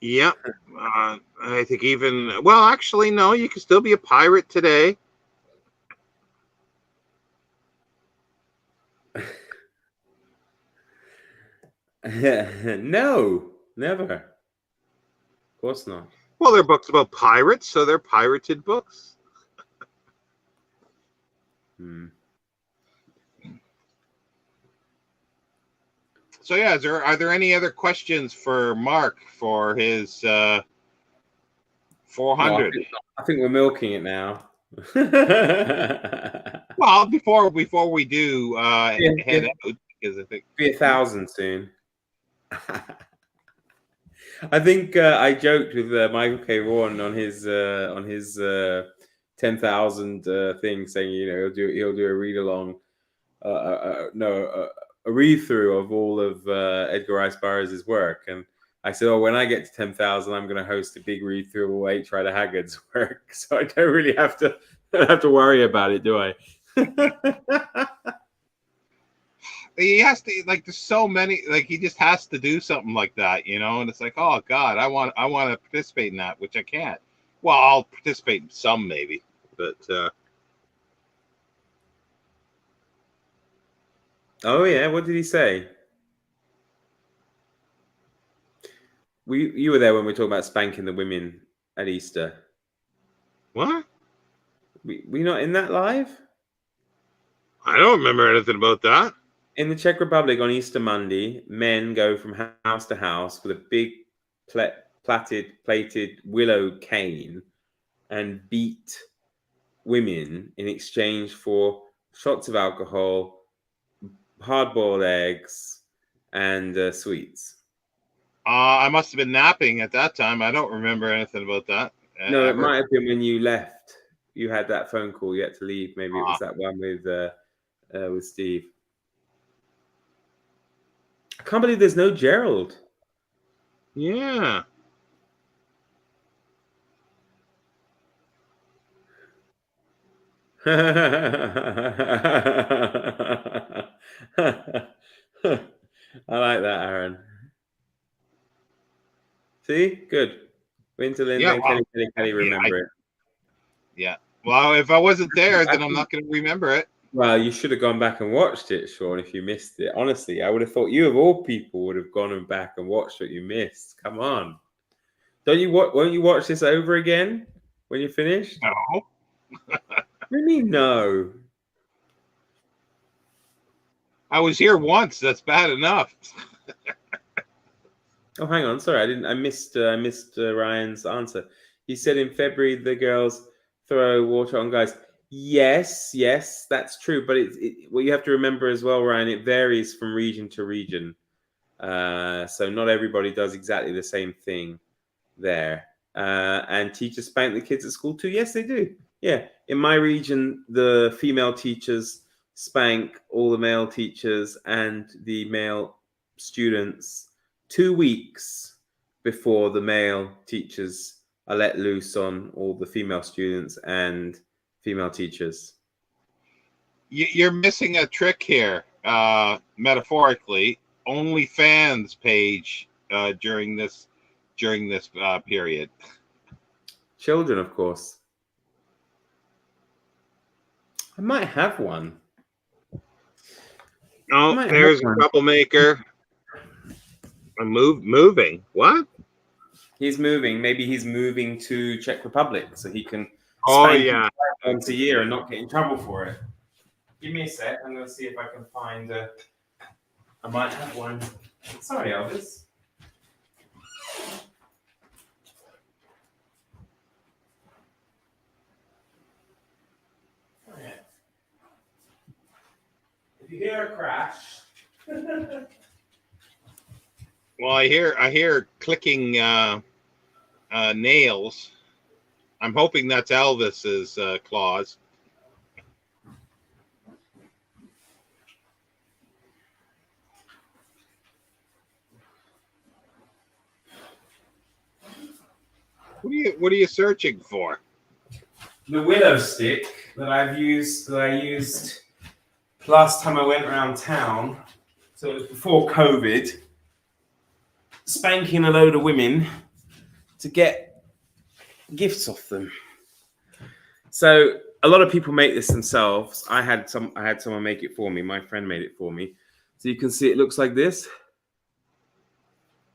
Yep. I think actually, no, you can still be a pirate today. No, never. Of course not. Well, they're books about pirates, so they're pirated books. Hmm. So yeah, are there any other questions for Mark for his No, 400? I think we're milking it now. Well, before we do head Yeah, out, because I think be 1,000 soon. I think I joked with Michael K. Vaughan on his 10,000 thing, saying he'll do a read along, a read through of all of Edgar Rice Burroughs' work, and I said, "Oh, when I get to 10,000, I'm going to host a big read through of all H. Rider Haggard's work, so I don't really have to worry about it, do I?" he has to, like, there's so many, like, he just has to do something like that, and it's like, oh God, I want to participate in that, which I can't. Well, I'll participate in some maybe, but Oh yeah, what did he say? You were there when we were talking about spanking the women at Easter. what? We not in that live? I don't remember anything about that. In the Czech Republic on Easter Monday, men go from house to house with a big plated willow cane and beat women in exchange for shots of alcohol, hard-boiled eggs, and sweets. I must have been napping at that time. I don't remember anything about that No, it ever. might have been when you left. You had that phone call. You had to leave. Maybe it was that one with Steve. I can't believe there's no Gerald. Yeah. I like that, Aaron. See? Good. Winterland Yeah. and Well, Kelly remember it. yeah. Well, if I wasn't there, I then I'm think, not going to remember it. well, you should have gone back and watched it, Sean, if you missed it. Honestly, I would have thought you, of all people, would have gone back and watched what you missed. Come on. Won't you watch this over again when you're finished? No. What do you mean, no? I was here once. That's bad enough. Oh, hang on. Sorry, I didn't. I missed Ryan's answer. He said in February the girls throw water on guys. Yes, that's true. But what you have to remember as well, Ryan, it varies from region to region. So not everybody does exactly the same thing there. And teachers spank the kids at school too. Yes, they do. Yeah, in my region, the female teachers spank all the male teachers and the male students 2 weeks before the male teachers are let loose on all the female students and female teachers. You're missing a trick here, metaphorically. OnlyFans page during this period. Children, of course. I might have one. Oh, there's a troublemaker. Moving. What? He's moving. Maybe he's moving to Czech Republic so he can Oh, spank yeah. once a year and not get in trouble for it. Give me a sec. I'm going to see if I can find. I might have one. Sorry, Elvis. If you hear a crash. Well, I hear clicking nails. I'm hoping that's Elvis's claws. What are you searching for? The willow stick that I used last time I went around town. So it was before COVID. Spanking a load of women to get gifts off them. So a lot of people make this themselves. I had someone make it for me. My friend made it for me. So you can see it looks like this.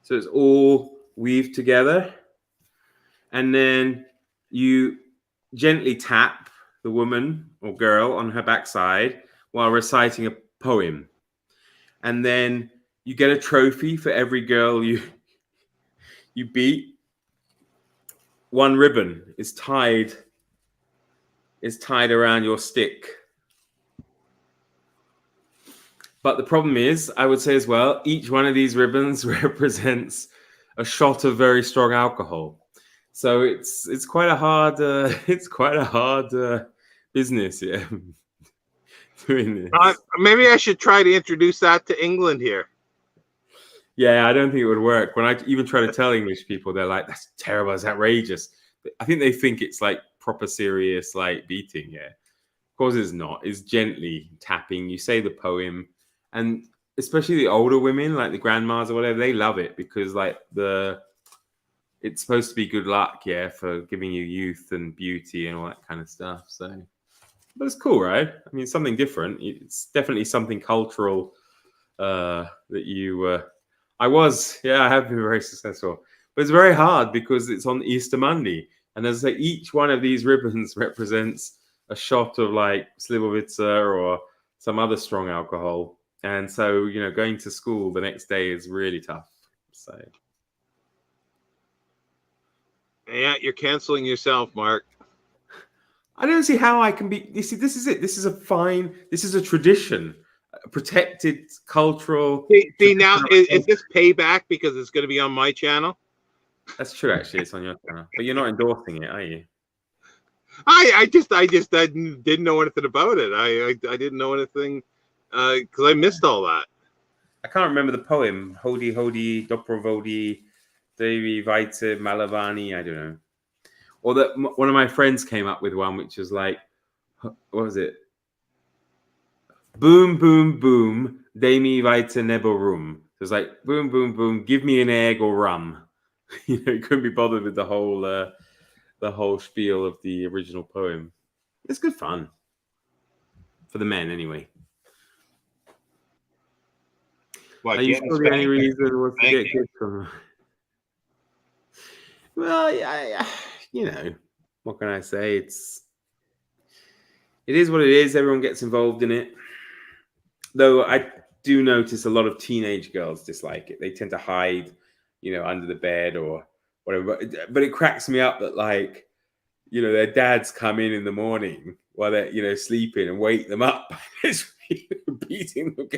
So it's all weaved together. And then you gently tap the woman or girl on her backside while reciting a poem. And then you get a trophy for every girl you beat. One ribbon is tied around your stick. But the problem is, I would say as well, each one of these ribbons represents a shot of very strong alcohol. So it's quite a hard business, yeah. Doing this. Maybe I should try to introduce that to England here. Yeah, I don't think it would work. When I even try to tell English people, they're like, "That's terrible. It's outrageous." I think they think it's like proper serious, like beating. Yeah, of course it's not. It's gently tapping. You say the poem, and especially the older women, like the grandmas or whatever, they love it because like it's supposed to be good luck, yeah, for giving you youth and beauty and all that kind of stuff. So, but it's cool, right? I mean, it's something different. It's definitely something cultural that you. I have been very successful, but it's very hard because it's on Easter Monday, and as I say, each one of these ribbons represents a shot of like Slivovitzer or some other strong alcohol, and so going to school the next day is really tough. So. Yeah, you're canceling yourself, Mark. I don't see how I can be. You see, this is it. This is a tradition, a protected cultural. See now, is this payback because it's going to be on my channel? That's true, actually. It's on your channel, but you're not endorsing it, are you? I didn't know anything about it. I didn't know anything because I missed all that. I can't remember the poem. Hodi Hodi Doprovodi Devi Vaita Malavani. I don't know. Or that one of my friends came up with one, which was like, what was it? Boom, boom, boom, Demi Vaita Nebo Rum. So it's like, boom, boom, boom, give me an egg or rum. You couldn't be bothered with the whole spiel of the original poem. It's good fun. For the men, anyway. What, are you sure the only reason was to get kids from? Well, what can I say? It is what it is. Everyone gets involved in it. Though I do notice a lot of teenage girls dislike it. They tend to hide, under the bed or whatever. But it cracks me up that their dads come in the morning while they're, sleeping and wake them up by beating them.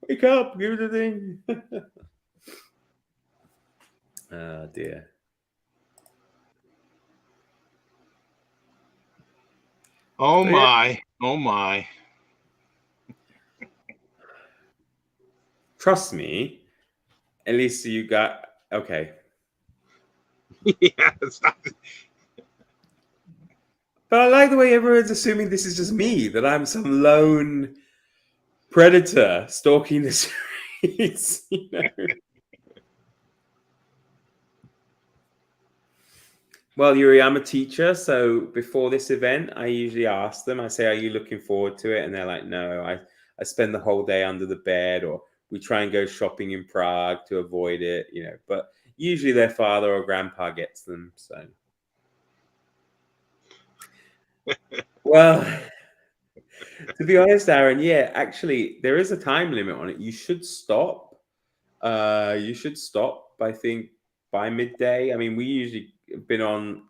Wake up, give it a thing. Oh dear. Oh my. Oh my. Trust me, at least you got okay. Yeah, it's not... But I like the way everyone's assuming this is just me, that I'm some lone predator stalking the streets. Well, Yuri, I'm a teacher, so before this event, I usually ask them, I say, are you looking forward to it? And they're like, no, I spend the whole day under the bed, or we try and go shopping in Prague to avoid it, but usually their father or grandpa gets them, so. Well, to be honest, Aaron, yeah, actually, there is a time limit on it. You should stop. I think, by midday. I mean, we usually have been on,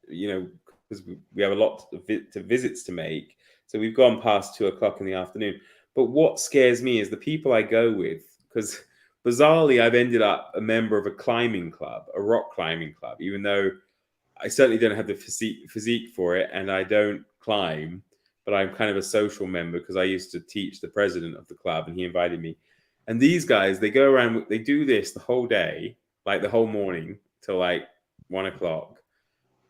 because we have a lot of visits to make. So we've gone past 2:00 in the afternoon. But what scares me is the people I go with, because bizarrely, I've ended up a member of a climbing club, a rock climbing club, even though I certainly don't have the physique for it, and I don't climb, but I'm kind of a social member because I used to teach the president of the club, and he invited me. And these guys, they go around, they do this the whole day, like the whole morning till like 1 o'clock,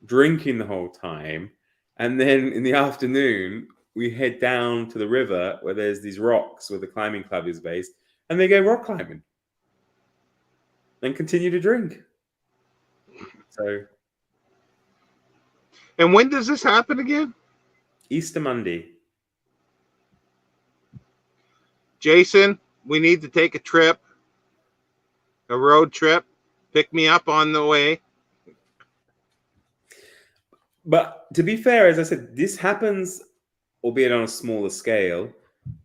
drinking the whole time. And then in the afternoon, we head down to the river where there's these rocks where the climbing club is based, and they go rock climbing and continue to drink. So, And when does this happen again? Easter Monday. Jason, we need to take a trip, a road trip. Pick me up on the way. But to be fair, as I said, this happens, albeit on a smaller scale,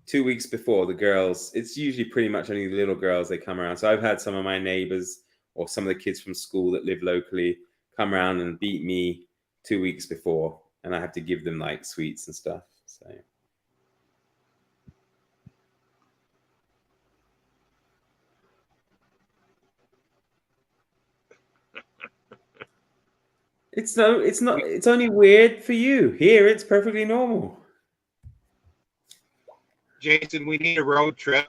2 weeks before the girls. It's usually pretty much only the little girls, they come around. So I've had some of my neighbors or some of the kids from school that live locally come around and beat me 2 weeks before, and I have to give them like sweets and stuff. So it's not. It's only weird for you. Here, it's perfectly normal. Jason, we need a road trip.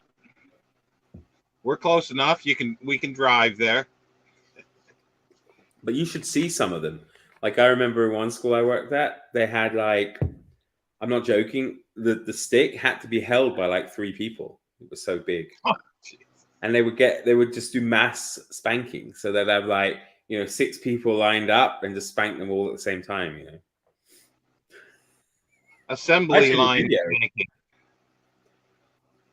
We're close enough. We can drive there. But you should see some of them. Like I remember in one school I worked at, they had like, I'm not joking, the stick had to be held by like 3 people. It was so big. Oh, and they would just do mass spanking. So they'd have like, 6 people lined up and just spank them all at the same time, Assembly line.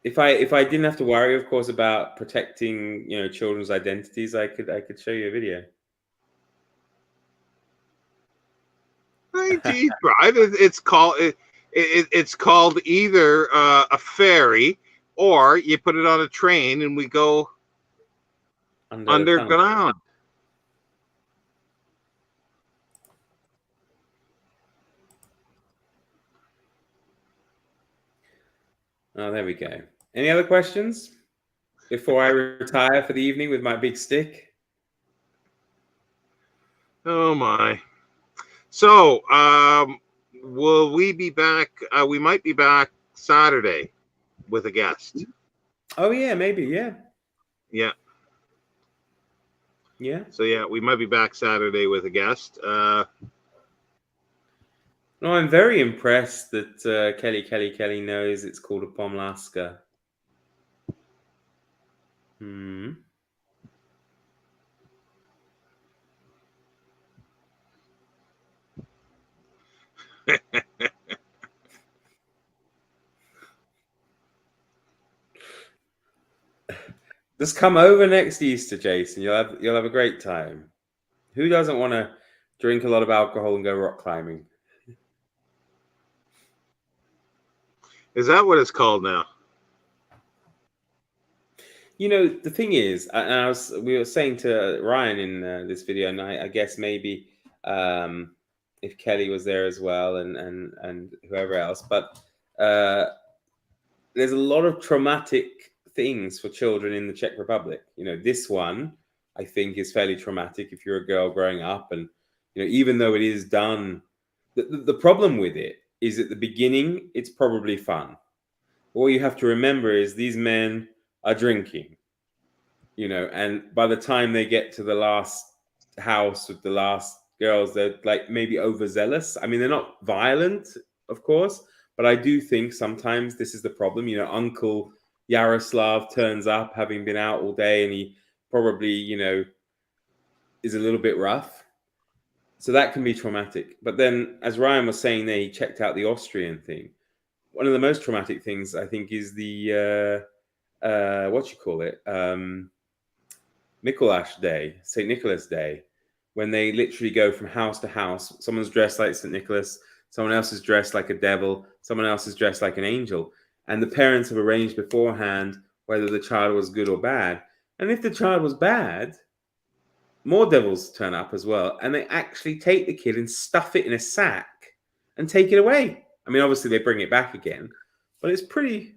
If I didn't have to worry, of course, about protecting, children's identities, I could show you a video. Geez, right. It's called either a ferry, or you put it on a train and we go underground. Oh, there we go. Any other questions before I retire for the evening with my big stick? Oh my. So, will we be back? We might be back Saturday with a guest. Oh yeah, maybe. Yeah. Yeah. Yeah. So yeah, we might be back Saturday with a guest. No, I'm very impressed that Kelly knows it's called a Pomlaska. Just come over next Easter, Jason. You'll have a great time. Who doesn't want to drink a lot of alcohol and go rock climbing? Is that what it's called now? The thing is, and we were saying to Ryan in this video, and I guess maybe if Kelly was there as well, and whoever else, but there's a lot of traumatic things for children in the Czech Republic. This one I think is fairly traumatic if you're a girl growing up, and even though it is done, the problem with it is at the beginning it's probably fun. What you have to remember is these men are drinking, and by the time they get to the last house with the last girls, they're like maybe overzealous. I mean, they're not violent, of course, but I do think sometimes this is the problem. Uncle Yaroslav turns up having been out all day, and he probably, is a little bit rough. So that can be traumatic. But then, as Ryan was saying there, he checked out the Austrian thing. One of the most traumatic things, I think, is the Nicholas Day, St. Nicholas Day, when they literally go from house to house. Someone's dressed like St. Nicholas, someone else is dressed like a devil, someone else is dressed like an angel. And the parents have arranged beforehand whether the child was good or bad. And if the child was bad, more devils turn up as well. And they actually take the kid and stuff it in a sack and take it away. I mean, obviously they bring it back again, but it's pretty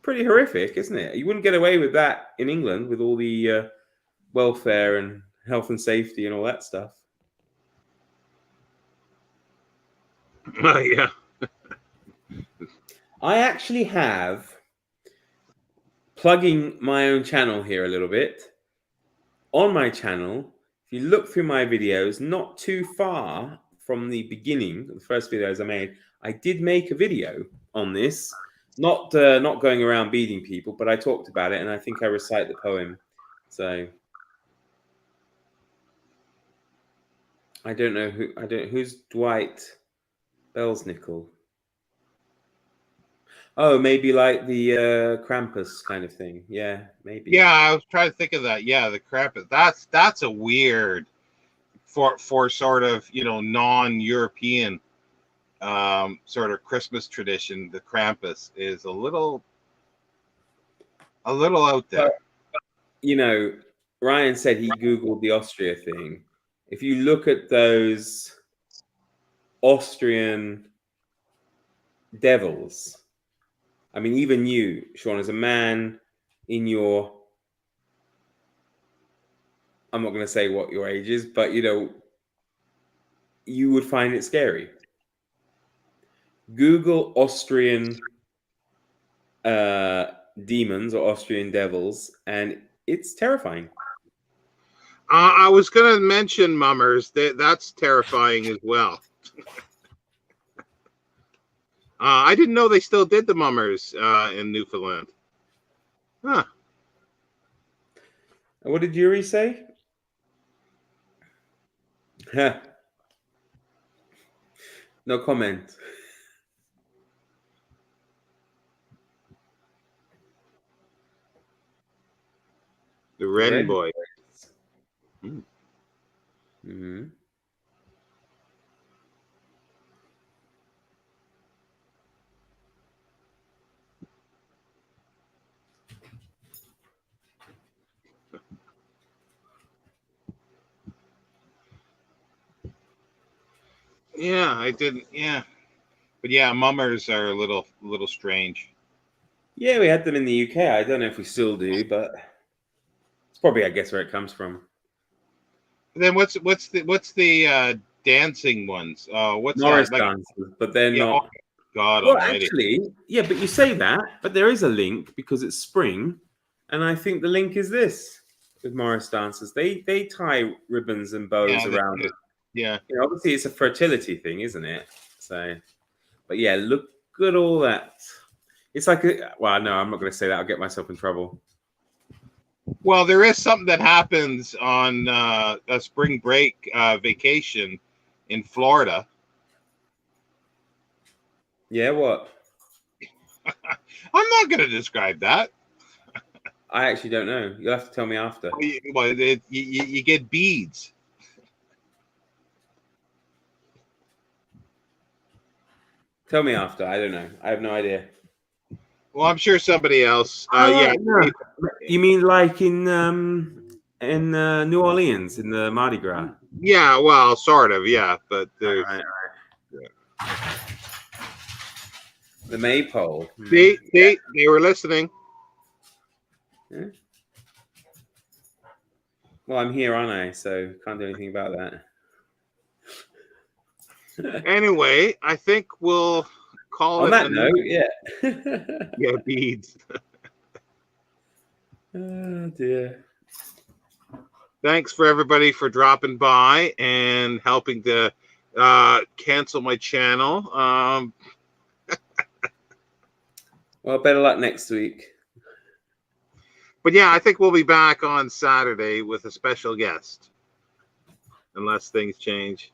horrific, isn't it? You wouldn't get away with that in England with all the welfare and health and safety and all that stuff. Yeah. I actually have, plugging my own channel here a little bit. On my channel, if you look through my videos, not too far from the beginning, the first videos I made, I did make a video on this. Not going around beating people, but I talked about it, and I think I recite the poem. So I don't know who's Dwight Belsnickel. Oh, maybe like the Krampus kind of thing. Yeah, maybe. Yeah, I was trying to think of that. Yeah, the Krampus. That's a weird for sort of, you know, non-European sort of Christmas tradition. The Krampus is a little out there. You know, Ryan said he Googled the Austria thing. If you look at those Austrian devils, I mean, even you, Sean, as a man in your, I'm not going to say what your age is, but you know, you would find it scary. Google Austrian demons or Austrian devils, and it's terrifying. I was going to mention mummers. That's terrifying as well. I didn't know they still did the mummers in Newfoundland. Huh. And what did Yuri say? No comment. The Ren boy. Mm-hmm. Yeah, I didn't. Yeah, but yeah, mummers are a little strange. Yeah, we had them in the UK. I don't know if we still do, but it's probably, I guess, where it comes from. And then what's the dancing ones? What's Morris that like? dancers, but they're Yeah, not. oh, God Well, Almighty. actually, yeah, but you say that, but there is a link because it's spring, and I think the link is this with Morris dancers. They tie ribbons and bows Yeah, around it. yeah. You know, obviously, it's a fertility thing, isn't it? So, but yeah, look at all that. It's like, well, no, I'm not going to say that. I'll get myself in trouble. Well, there is something that happens on a spring break vacation in Florida. Yeah, what? I'm not going to describe that. I actually don't know. You'll have to tell me after. Well, you get beads. Tell me after. I don't know. I have no idea. Well, I'm sure somebody else. Yeah. No. You mean like in New Orleans in the Mardi Gras? Yeah. Well, sort of. Yeah, but there's. Right. The maypole. See, they were listening. Yeah. Well, I'm here, aren't I? So can't do anything about that. Anyway, I think we'll call On it. that note, yeah. Yeah, beads. Oh dear. Thanks for everybody for dropping by and helping to cancel my channel. Well, better luck next week. But yeah, I think we'll be back on Saturday with a special guest, unless things change.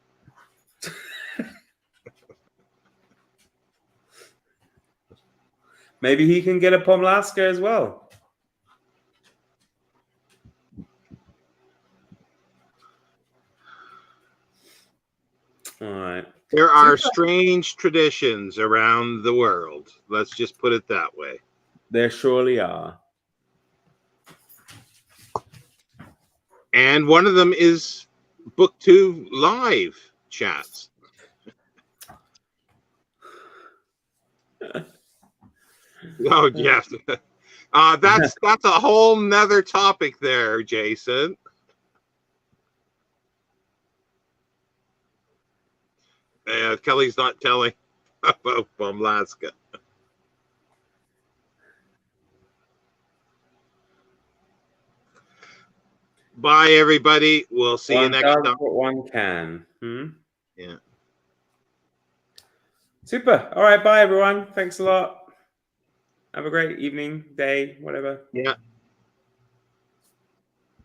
Maybe he can get a Pomlaska as well. All right. There are strange traditions around the world. Let's just put it that way. There surely are. And one of them is Book 2 live chats. Oh, yes. That's a whole nother topic there, Jason. Kelly's not telling about Pomlaska. Bye, everybody. We'll see you One next does time. what one can. Yeah. Super. All right. Bye, everyone. Thanks a lot. Have a great evening, day, whatever. Yeah.